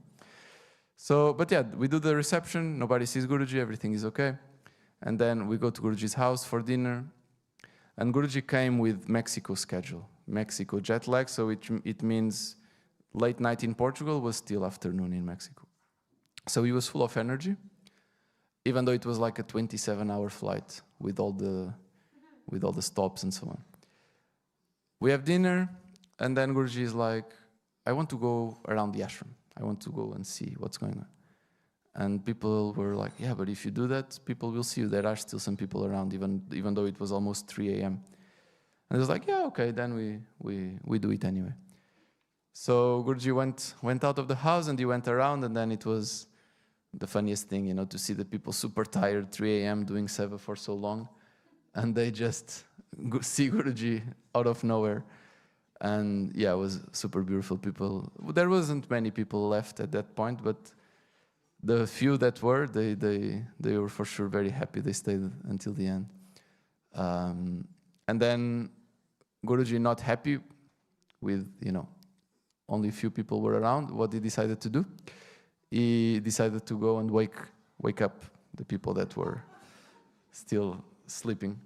Speaker 2: So, but yeah, we do the reception. Nobody sees Guruji. Everything is okay. And then we go to Guruji's house for dinner. And Guruji came with Mexico schedule. Mexico jet lag, so it means late night in Portugal was still afternoon in Mexico. So he was full of energy, even though it was like a 27-hour flight with all the stops and so on. We have dinner, and then Guruji is like, I want to go around the ashram. I want to go and see what's going on. And people were like, yeah, but if you do that, people will see you. There are still some people around, even though it was almost 3 a.m. And I was like, yeah, okay, then we do it anyway.
Speaker 3: So Guruji went out of the house and he went around, and then it was the funniest thing, you know, to see the people super tired, 3 a.m. doing seva for so long, and they just see Guruji out of nowhere. And yeah, it was super beautiful people. There wasn't many people left at that point, but the few that were, they were for sure very happy. They stayed until the end. And then Guruji, not happy with, you know, only a few people were around, what he decided to do? He decided to go and wake up the people that were still sleeping.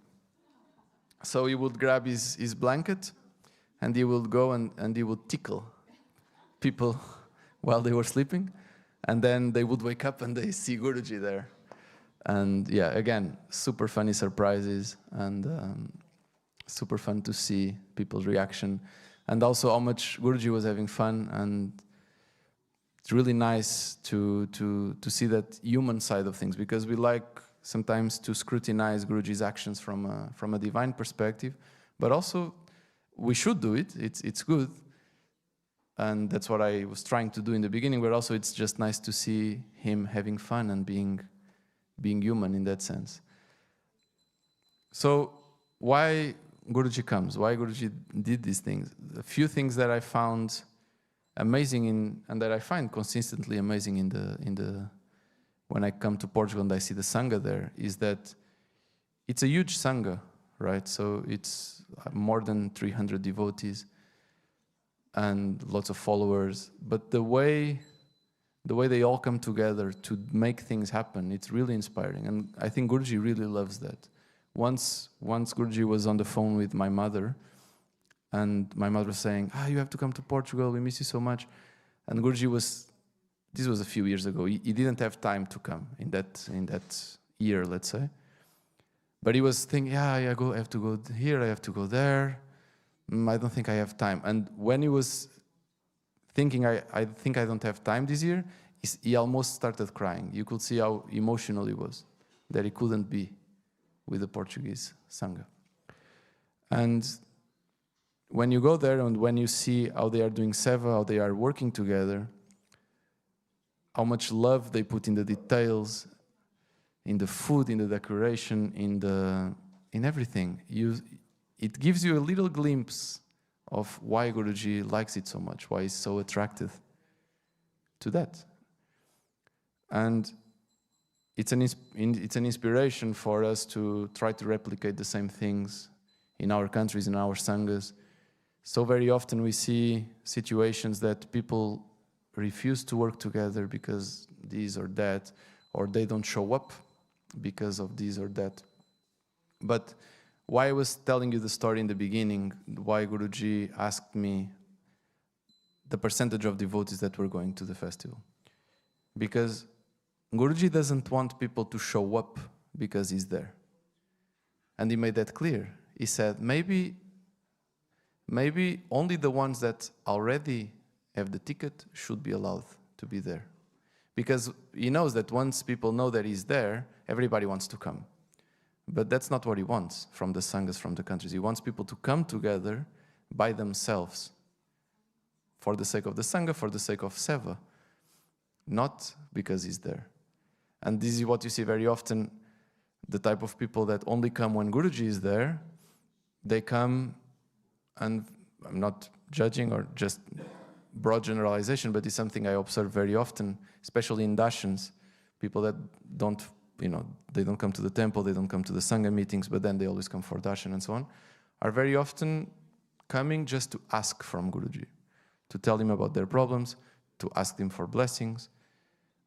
Speaker 3: So he would grab his blanket and he would go and he would tickle people while they were sleeping. And then they would wake up and they see Guruji there. And yeah, again, super funny surprises and super fun to see people's reaction. And also how much Guruji was having fun, and it's really nice to see that human side of things, because we like sometimes to scrutinize Guruji's actions from a divine perspective, but also we should do it. It's good, and that's what I was trying to do in the beginning. But also it's just nice to see him having fun and being human in that sense. So why Guruji comes? Why Guruji did these things? A few things that I found amazing and that I find consistently amazing in the when I come to Portugal and I see the Sangha there, is that it's a huge Sangha, right? So it's more than 300 devotees and lots of followers. But the way they all come together to make things happen, it's really inspiring. And I think Guruji really loves that. Once Guruji was on the phone with my mother, and my mother was saying, you have to come to Portugal, we miss you so much. And Guruji this was a few years ago, he didn't have time to come in that year, let's say. But he was thinking, I have to go here, I have to go there, I don't think I have time. And when he was thinking, I think I don't have time this year, he almost started crying. You could see how emotional he was, that he couldn't be with the Portuguese Sangha. And when you go there and when you see how they are doing seva, how they are working together, how much love they put in the details, in the food, in the decoration, in everything, it gives you a little glimpse of why Guruji likes it so much, why he's so attracted to that. And it's an inspiration for us to try to replicate the same things in our countries, in our sanghas. So very often we see situations that people refuse to work together because this or that, or they don't show up because of this or that. But why I was telling you the story in the beginning, why Guruji asked me the percentage of devotees that were going to the festival. Because Guruji doesn't want people to show up because he's there. And he made that clear. He said, maybe only the ones that already have the ticket should be allowed to be there. Because he knows that once people know that he's there, everybody wants to come. But that's not what he wants from the sanghas, from the countries. He wants people to come together by themselves for the sake of the sangha, for the sake of seva, not because he's there. And this is what you see very often, the type of people that only come when Guruji is there. They come, and I'm not judging or just broad generalization, but it's something I observe very often, especially in darshans, people that don't, they don't come to the temple, they don't come to the sangha meetings, but then they always come for darshan and so on, are very often coming just to ask from Guruji, to tell him about their problems, to ask him for blessings.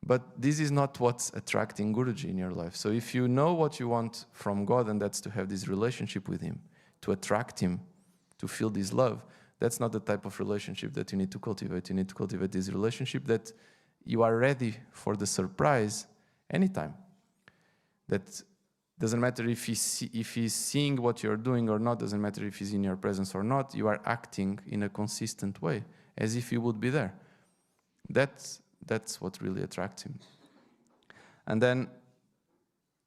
Speaker 3: But this is not what's attracting Guruji in your life. So if you know what you want from God, and that's to have this relationship with him, to attract him, to feel this love, that's not the type of relationship that you need to cultivate. You need to cultivate this relationship that you are ready for the surprise anytime. That doesn't matter if he's seeing what you're doing or not, doesn't matter if he's in your presence or not, you are acting in a consistent way, as if you would be there. That's what really attracts him. And then,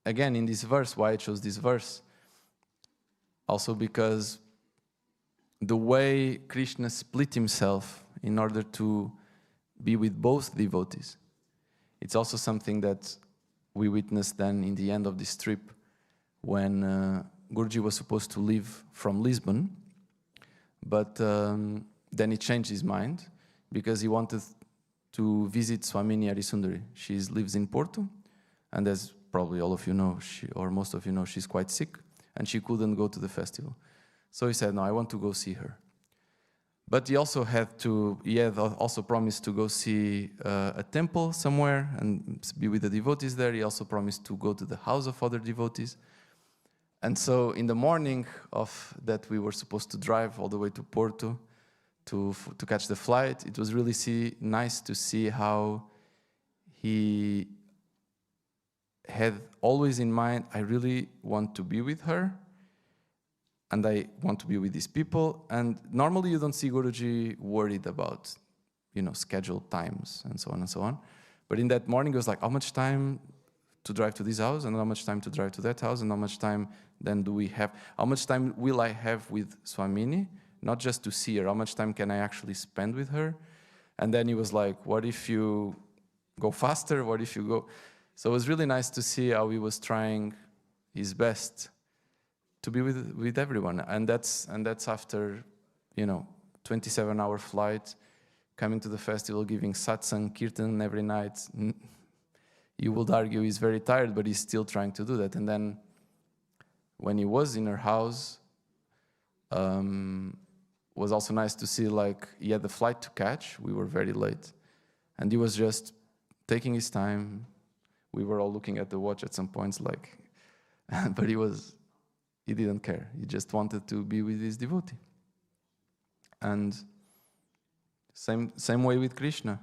Speaker 3: again, in this verse, why I chose this verse, also because the way Krishna split himself in order to be with both devotees. It's also something that we witnessed then in the end of this trip when Guruji was supposed to leave from Lisbon, but then he changed his mind because he wanted to visit Swamini Arisundari. She lives in Porto, and as probably all of you know, or most of you know, she's quite sick, and she couldn't go to the festival. So he said, no, I want to go see her. But he had also promised to go see a temple somewhere and be with the devotees there. He also promised to go to the house of other devotees. And so in the morning of that, we were supposed to drive all the way to Porto to catch the flight. It was really nice to see how he had always in mind, I really want to be with her, and I want to be with these people. And normally you don't see Guruji worried about, scheduled times and so on and so on. But in that morning, it was like, how much time to drive to this house, and how much time to drive to that house, and how much time then do we have? How much time will I have with Swamini? Not just to see her, how much time can I actually spend with her? And then he was like, what if you go faster? What if you go? So it was really nice to see how he was trying his best to be with everyone. And that's after, 27-hour flight, coming to the festival, giving satsang, kirtan every night. You would argue he's very tired, but he's still trying to do that. And then when he was in her house, was also nice to see, like, he had the flight to catch. We were very late. And he was just taking his time. We were all looking at the watch at some points, like, but he didn't care. He just wanted to be with his devotee. And same way with Krishna,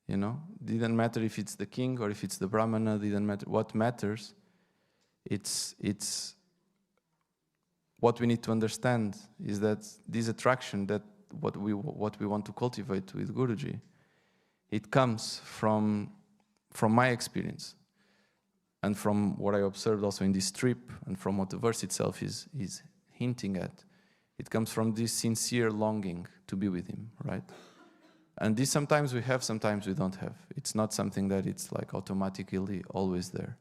Speaker 3: Didn't matter if it's the king or if it's the brahmana, didn't matter. What matters, it's what we need to understand is that this attraction, that what we want to cultivate with Guruji, it comes from my experience and from what I observed also in this trip and from what the verse itself is hinting at. It comes from this sincere longing to be with him, right? And this sometimes we have, sometimes we don't have. It's not something that it's like automatically always there.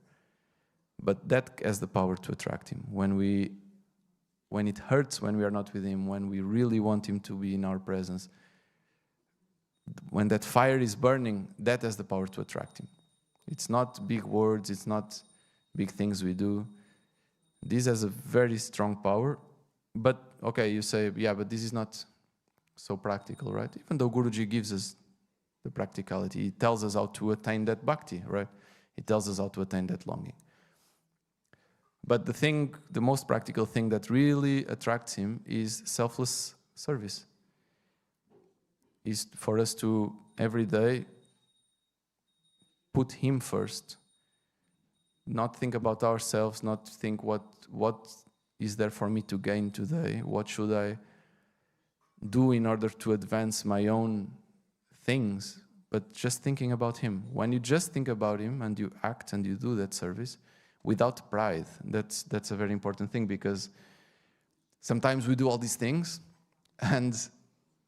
Speaker 3: But that has the power to attract him. When it hurts when we are not with him, when we really want him to be in our presence, when that fire is burning, that has the power to attract him. It's not big words, it's not big things we do. This has a very strong power. But, okay, you say, yeah, but this is not so practical, right? Even though Guruji gives us the practicality, he tells us how to attain that bhakti, right? He tells us how to attain that longing. But the most practical thing that really attracts him is selfless service. Is for us to, every day, put him first. Not think about ourselves, not think what is there for me to gain today? What should I do in order to advance my own things? But just thinking about him. When you just think about him and you act and you do that service without pride, that's a very important thing, because sometimes we do all these things and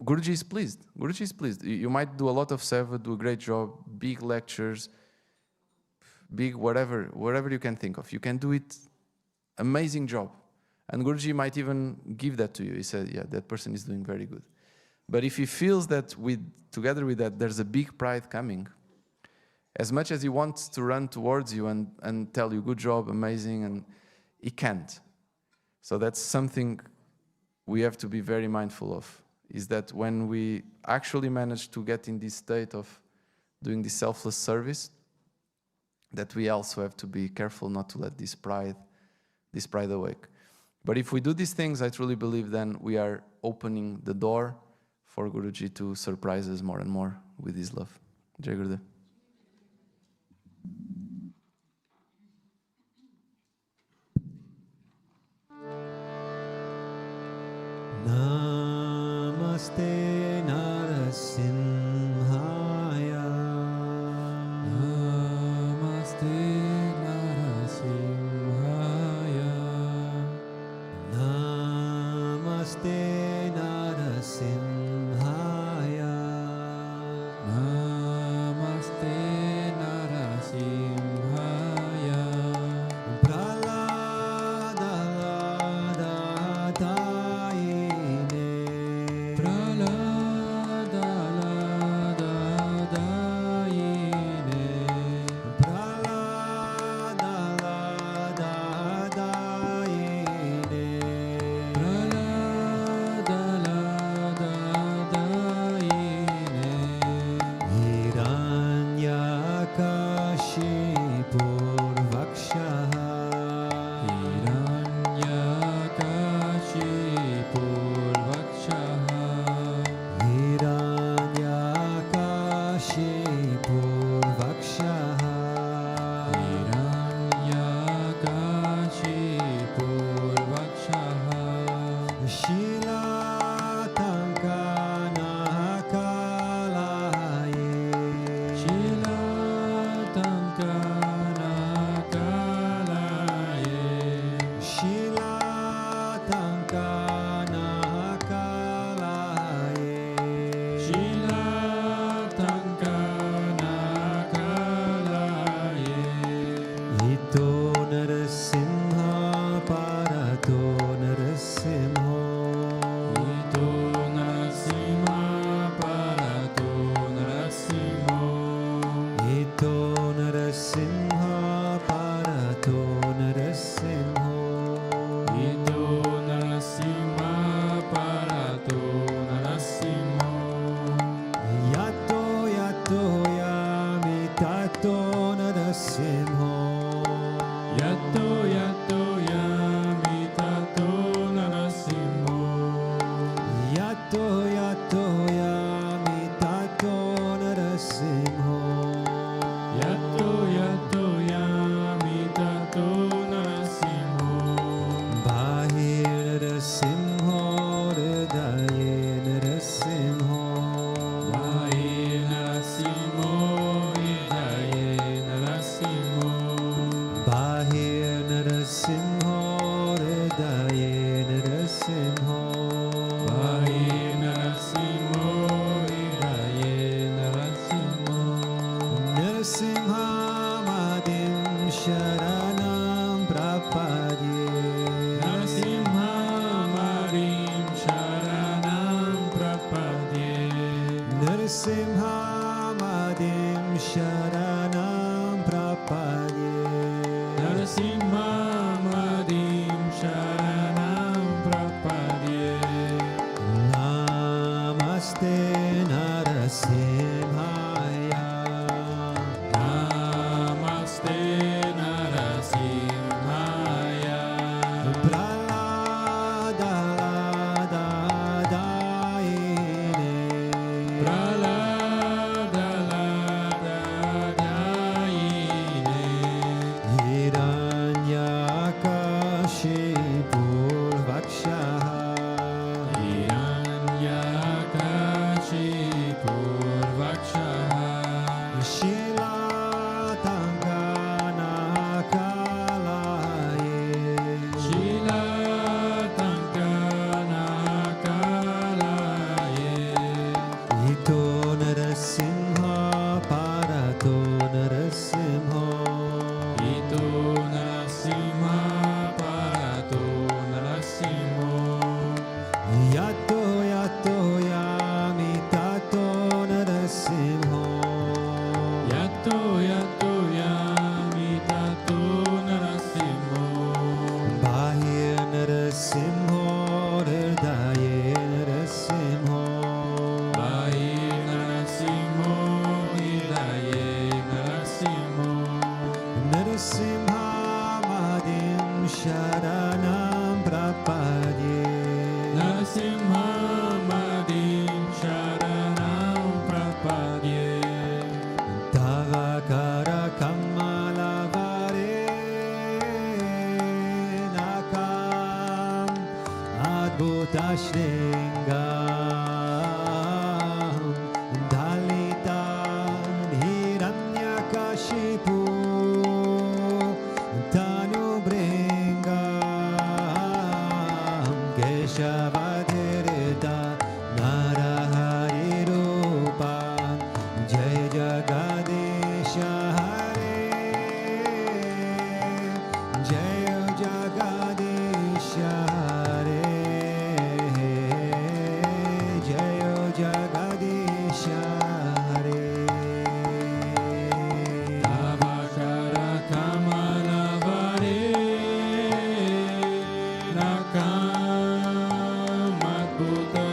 Speaker 3: Guruji is pleased. Guruji is pleased. You might do a lot of seva, do a great job, big lectures, big whatever you can think of. You can do it, amazing job. And Guruji might even give that to you. He said, yeah, that person is doing very good. But if he feels that together with that, there's a big pride coming, as much as he wants to run towards you and tell you, good job, amazing, and he can't. So that's something we have to be very mindful of, is that when we actually manage to get in this state of doing this selfless service, that we also have to be careful not to let this pride awake. But if we do these things, I truly believe then we are opening the door for Guruji to surprise us more and more with his love. Jai Gurudev.
Speaker 1: Namaste Narasimhaya. Namaste Narasimhaya. Namaste Narasimhaya. Shila Tankana Kalaye Shila Tankana Kalaye Shila Tankana Kalaye Shila Tankana Kalaye Ito Narasimha Parato Narasimha Ito Narasimha Parato Narasimha Ito Narasimha Parato Narasimha Ito Narasimha Parato Narasimha Yato Yato Yami Tato Narasimha Yato Yato Yami Tato Narasimha Yato Yato Yami Tato Narasimha Yato Yato Yami Tato Narasimha Bahir Narasimha Hridaye Narasimha Bahir Narasimha Hridaye Narasimha Bahir Narasimha Hridaye Narasimha Bahir Narasimha Hridaye Narasimha Narasimha Madim Sharanam Prapadye Narasimha Madim Sharanam Prapadye Narasimha Madim Sharanam Prapadye Narasimha Madim Sharanam Prapadye Namaste Narasimhaya Namaste Narasimhaya Praladadadayine Praladadadayine Hiranyakashipur Vakshaha Hiranyakashipur Vakshaha Shila Tankana Kalaye Shila Tankana Kalaye Ito Narasimha Parato Narasimha Ito Narasimha Parato Narasimha Yato Yato Yami Tato Narasimha Yato Yato Yami Tato Narasimha Bahir Narasimha Hridaye Narasimha Bahir Narasimha Hridaye Narasimha Narasimha Madim Sharanam Prapadye Narasimha Madim Sharanam Prapadye Tavakara Kamalavare Nakam Adbhuta Shringam Dalitam Hiranyakashipu Tanubringam Keshavadhirita Narahari Rupa Jai Jagadisha Hare Jai Jagadisha Hare Jai Jagadisha Hare Tavakara Kamalavare Nakam Adbhuta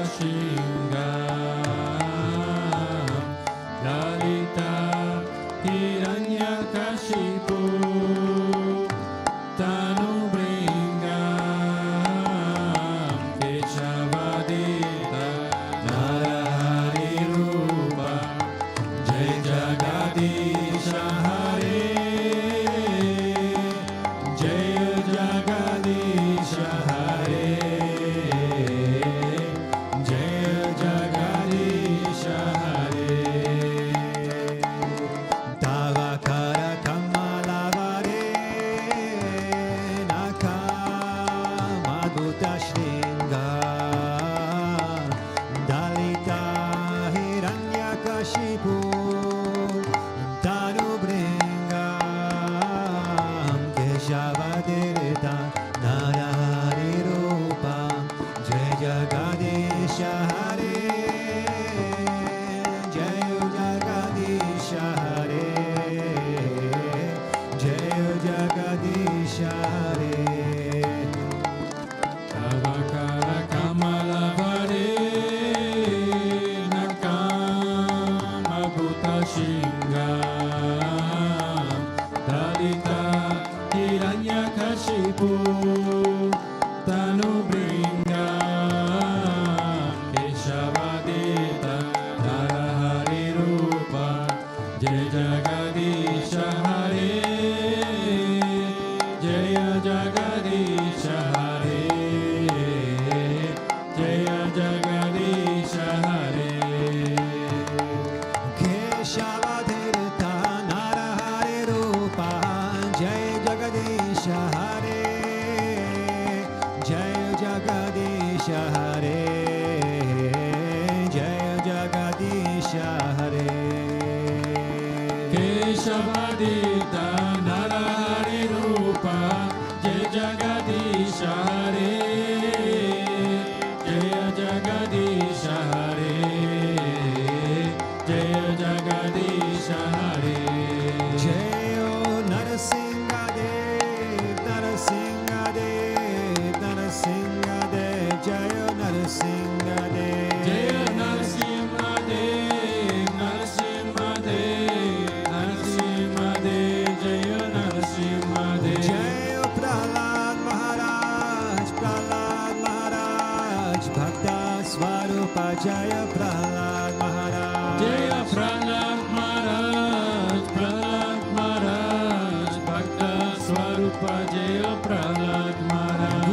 Speaker 1: Bringa Dalita Hiranyakashipu Tanu Bringa Keshavadita Narahari Rupa Jai Jagadisha Hare Jai Jagadisha Hare Jai Jagadisha Hare
Speaker 2: Tavakara Kamala Vare Nakama Bhuta Shinga Dalita Hiranyakashipu Tanu Bringa Keshavadita Narahari Rupa Jai Jagadisha Hare Jaya Jagadisha Hare Jaya Jagadisha Hare
Speaker 1: Keshavadhirta Narahari Rupa Jai Jagadisha Hare Jai Jagadisha Hare Jai Jagadisha Hare
Speaker 2: Keshavadita Narahari Rupa Jai Jagadisha Hare Jaya Jagadisha Hare Jaya Jagadisha Hare
Speaker 1: Jayo Narasimha Dev Narasimha Dev Narasimha Dev Jayo Narasimha Dev
Speaker 2: Jaya Narasimha Dev Narasimha Dev Narasimha Dev Jaya Narasimha Dev
Speaker 1: Jayo Prahlad Maharaj Bhakta Swarupa Jaya Prahlad Maharaj
Speaker 2: Jaya Prahlad Maharaj Bhakta Swarupa Jaya Prahlad Maharaj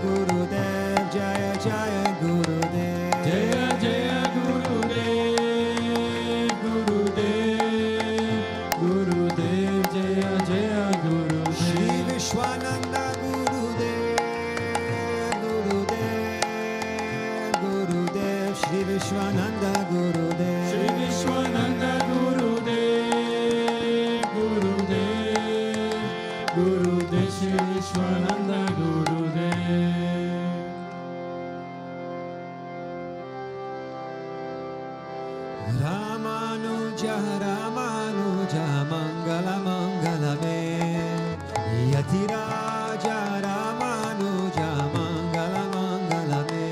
Speaker 1: Gurudev Jaya Jaya Gurudev
Speaker 2: Jaya Jaya Gurudev Jaya Jaya
Speaker 1: Sri
Speaker 2: Gurudev
Speaker 1: Vishwananda Gurudev Sri Vishwananda Gurudev
Speaker 2: Sri Vishwananda Gurudev Sri Vishwananda Gurudev
Speaker 1: Ramanuja Ramanuja Mangala Mangala Me Yatiraja Ramanuja Mangala Mangala Me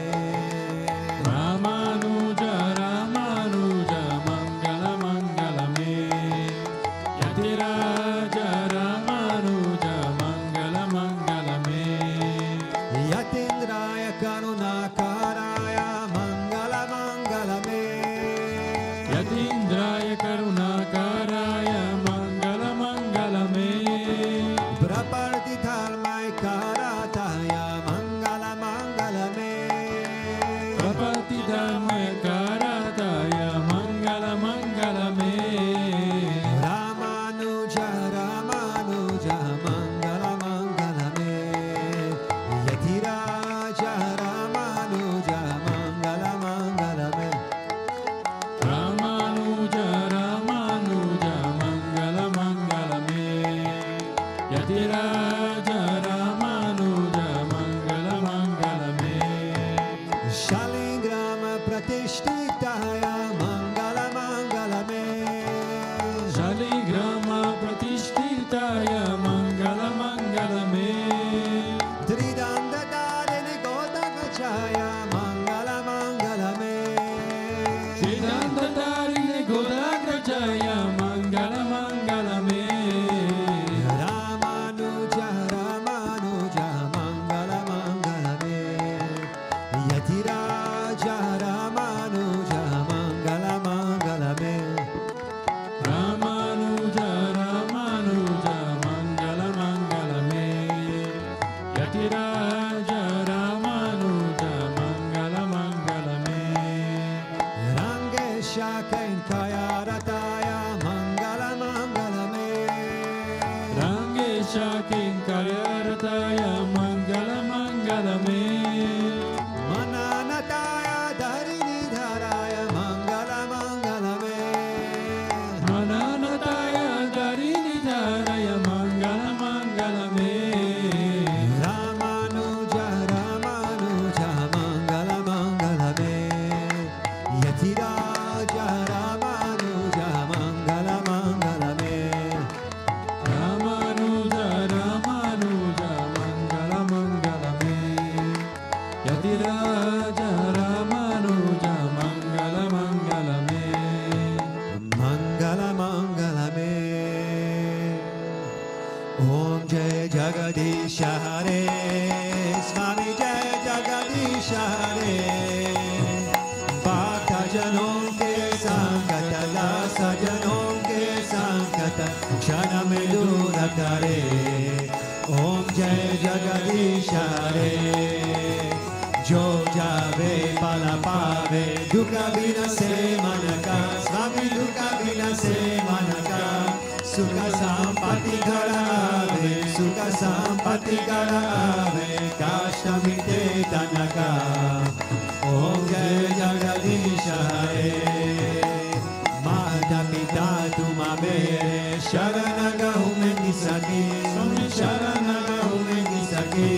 Speaker 2: Ramanuja Ramanuja Mangala Mangala Me Yatiraja Ramanuja Mangala Mangala Me
Speaker 1: Yatindraya Karunakaraya Mangala Mangala Me
Speaker 2: Yatindraya Karunakaraya Mangala Mangala Me
Speaker 1: Praparti Dharmai Karataya Mangala Mangala Me
Speaker 2: Prapati Dhamma Karataya Mangala Mangala Me
Speaker 1: Ramanuja Ramanuja Mangala Mangala Me Yatiraja Ramanuja Mangala Mangala Me
Speaker 2: Ramanuja Ramanuja Mangala Mangala Me Yatiraja Ramanuja Mangala Mangala Me
Speaker 1: Shalingrama Pratishtitaya Mangala Mangala Me
Speaker 2: Shaligrama Pratishtitaya Mangala Mangala Me
Speaker 1: Tridanda Dharani Gotaka
Speaker 4: Mananataya Mangala Mangala Me.
Speaker 1: Mananataya Dharini Dharaya Mangala Mangala Me.
Speaker 4: Mananataya Dharini Dharaya Mangala Mangala Me.
Speaker 1: Ramanuja Ramanuja Mangala Mangala Me. Yatiraja Ramanuja Mangala Mangala Me.
Speaker 4: Ramanuja Ramanuja Mangala Mangala Me. Yatiraja Ramanuja Mangala Mangala Me.
Speaker 1: Mangala Mangala Me. Om Jai Jagadisha Hare. Swami Jai Jagadisha Hare. Bhakta Janon ke Sankata Dasa Janon ke Sankata Kshana me dura kare. Om Jai Jagadisha Hare. Jo jave pala pave dukkha vinase manaka. Swami dukkha vinase manaka. Sukha sampati garave, sukha sampati garave, kashta mite tanaka. Om Jai Jagadisha Hare. Mata pita tuma mere, sharana gahu mein kisaki, Swami sharana gahu mein kisaki.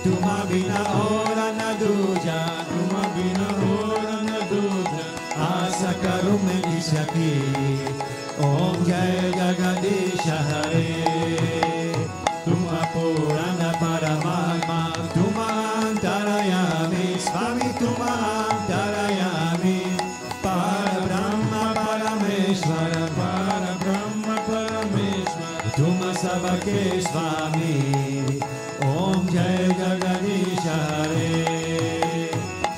Speaker 1: Tuma bina aura na duja, tuma bina aura na duja, asa karu mein kisaki. Om Jai Jagadisha Hare. Tuma Purana Paramatma, Tuma Antarayami, Swami Tuma Antarayami, Parabrahma Parameshwara,
Speaker 4: Parabrahma Parameshwara.
Speaker 1: Tuma Sabake Swami. Om Jai Jagadisha Hare.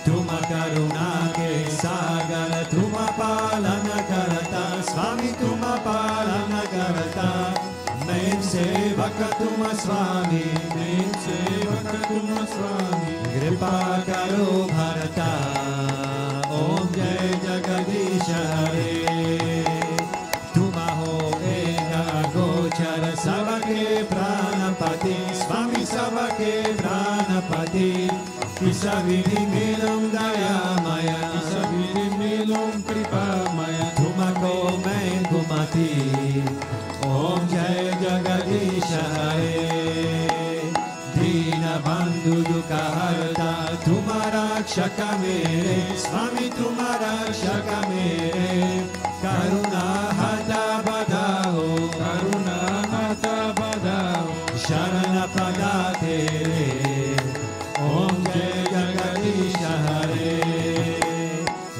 Speaker 1: Tuma Karuna ke Sagar, Tuma Palana Karata, Swami Tuma Palana Karata. Main Sevaka Tuma Swami, Main Sevaka Tuma Swami. Kripa Karo Bharata. Om Jai Jagadisha Hare. Tuma ho eka gochar sabake pranapati, Swami sabake pranapati. Kisa vidhi milum dayamaya,
Speaker 4: Kisa vidhi milum kripamaya.
Speaker 1: Tumako main gumati. Om Jai Jagadisha Hare. Dina bandhu dukha harta, tumara rakshaka mere, Swami tumara rakshaka mere. Karuna hata badao,
Speaker 4: Karuna hata badao.
Speaker 1: Sharana pada tere. Om Jai Jagadisha Hare.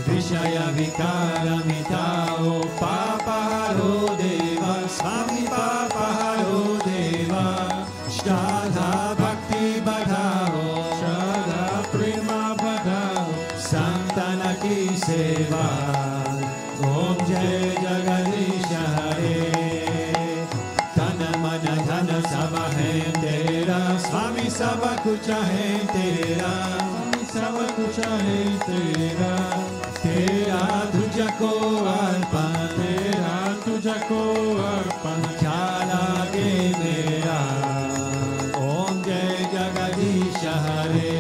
Speaker 1: Vishaya vikara mitao, papaharo deva, Swami papaharo deva. Shraddha bhakti badhao,
Speaker 4: Shraddha prema badao.
Speaker 1: Santana ki seva. Om Jai Jagadisha Hare. Tana mana dhana saba hai tera, Swami saba kuch hai tera.
Speaker 4: Swami sab kuch hai tera.
Speaker 1: Tera tujhko arpan,
Speaker 4: Tera tujhko arpan.
Speaker 1: kya lage mera. Om Jai Jagadisha Hare.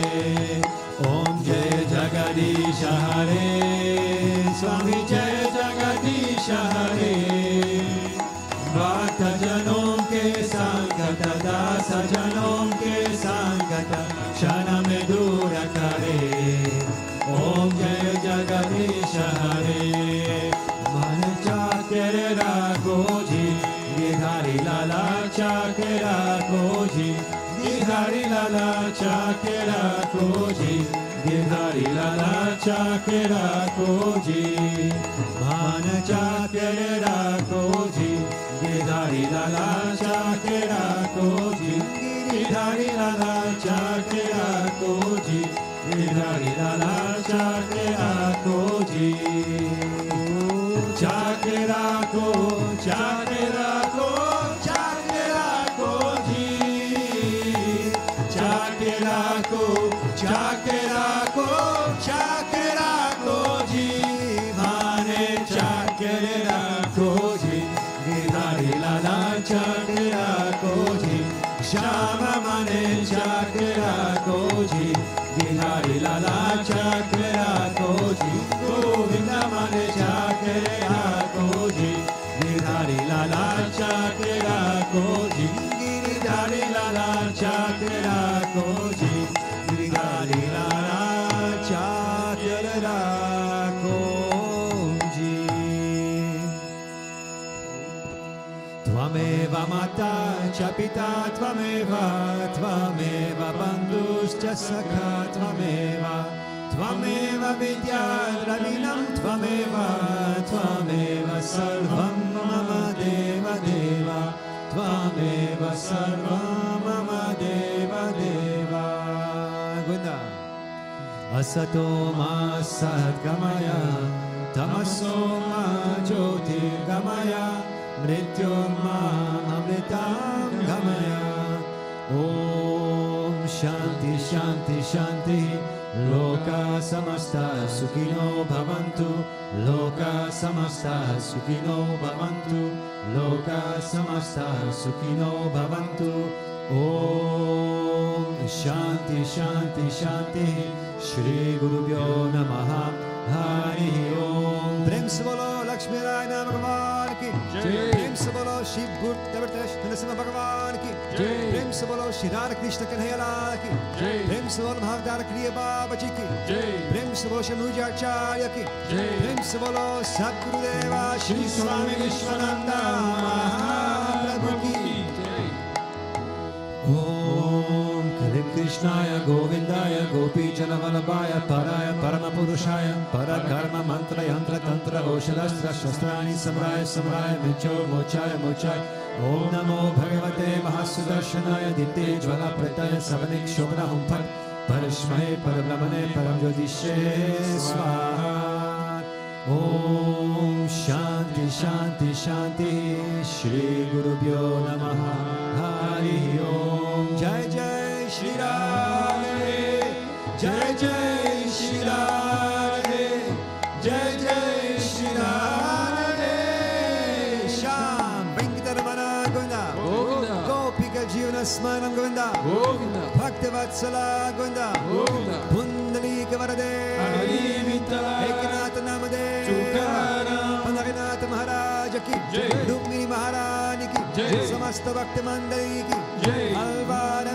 Speaker 1: Om Jai Jagadisha Hare. Swami Jai Jagadisha Hare. Bhakta janon ke sankata, dasa janon ke sankata, kshana me dura kare. Om Jai Jagadisha Hare. Man chakere ragoji, Gidhari lala chakera koji, Gidhari lala chakera koji, Gidhari lala chakera koji. Man chakere ragoji, Gidhari lala chakera koji, Gidhari lala chakera koji, Gidhari lala chakera koji. Chakera ko, chakera ko, chakera koji. Chakera ko, chakera ko, chakera koji. Mane chakera koji, Gidhari lala chakera koji. Shama Mane Chakra Koji, Gihari Lala Chakra Koji, Govinda Mane Chakra Koji, Gihari Lala Chakra Koji, Giridhari Lala Chakra Koji, Giridhari Lala Chakra Koji. Tvameva Mata Chapita Tvameva, Tvameva Bandhuscha Sakha Tvameva, Tvameva Vidya Dravinam Tvameva, Tvameva Sarvam Mama Deva Deva, Tvameva Sarvam Mama Deva Deva. Govinda. Asato Ma Sadgamaya, Tamaso Ma Jyotirgamaya, Mrityurma Amritam Gamaya. Om Shanti Shanti Shanti, Loka Samasta Sukhino Bhavantu, Loka Samasta Sukhino Bhavantu, Loka Samasta Sukhino Bhavantu. Om Shanti Shanti Shanti, Shri Gurubhyo Namaha, Hari Om. Prem se bolo Lakshmi Narayana Bhagavan ki
Speaker 4: Jai.
Speaker 1: Prem se bolo Sri Bhutabhrteshwarnath Bhagavan ki
Speaker 4: Jai.
Speaker 1: Prem se bolo Shri Radha Krishna Kanhaiya Lal ki
Speaker 4: Jai.
Speaker 1: Prem se bolo Bhagavad Kriya Baba ji ki
Speaker 4: Jai.
Speaker 1: Prem se bolo Shri Acharya ki
Speaker 4: Jai.
Speaker 1: Prem se bolo Sadgurudeva Sri Swami Vishwananda Mahaprabhu ki. Om Kali Krishnaya Govindaya Gopi Janavalabhaya Paraya Paramapurushaya Parakarma Mantra Yantra Tantra Oshadastra Shastrani Samraya Samraya Micho Mochaya Mochaya. Om Namo Bhagavate Mahasudarshanaya Dite Jvala Prataya Savanik Shobra Humphat Parishmahe Parabramane Paramjyotishe Swaha. Om Shanti Shanti Shanti, Shri Gurubhyo Namaha, Hari Om. Jai Jai Shri Radhe, Jai Jai Shri Radhe, Jai Jai Shri Radhe. Sham Venkatamana Govinda,
Speaker 4: Govinda.
Speaker 1: Gopika Jivana Smaranam Govinda,
Speaker 4: Govinda.
Speaker 1: Bhaktivatsala Govinda,
Speaker 4: Govinda.
Speaker 1: Pundalika Varade,
Speaker 4: Hari Vitala.
Speaker 1: Eknath Namade,
Speaker 4: Tukaram.
Speaker 1: Panaginath Maharaj ki,
Speaker 4: Jai.
Speaker 1: Rukmini Maharani ki,
Speaker 4: Jai.
Speaker 1: Samasta Bhakti Mandali ki,
Speaker 4: Jai.
Speaker 1: Alvar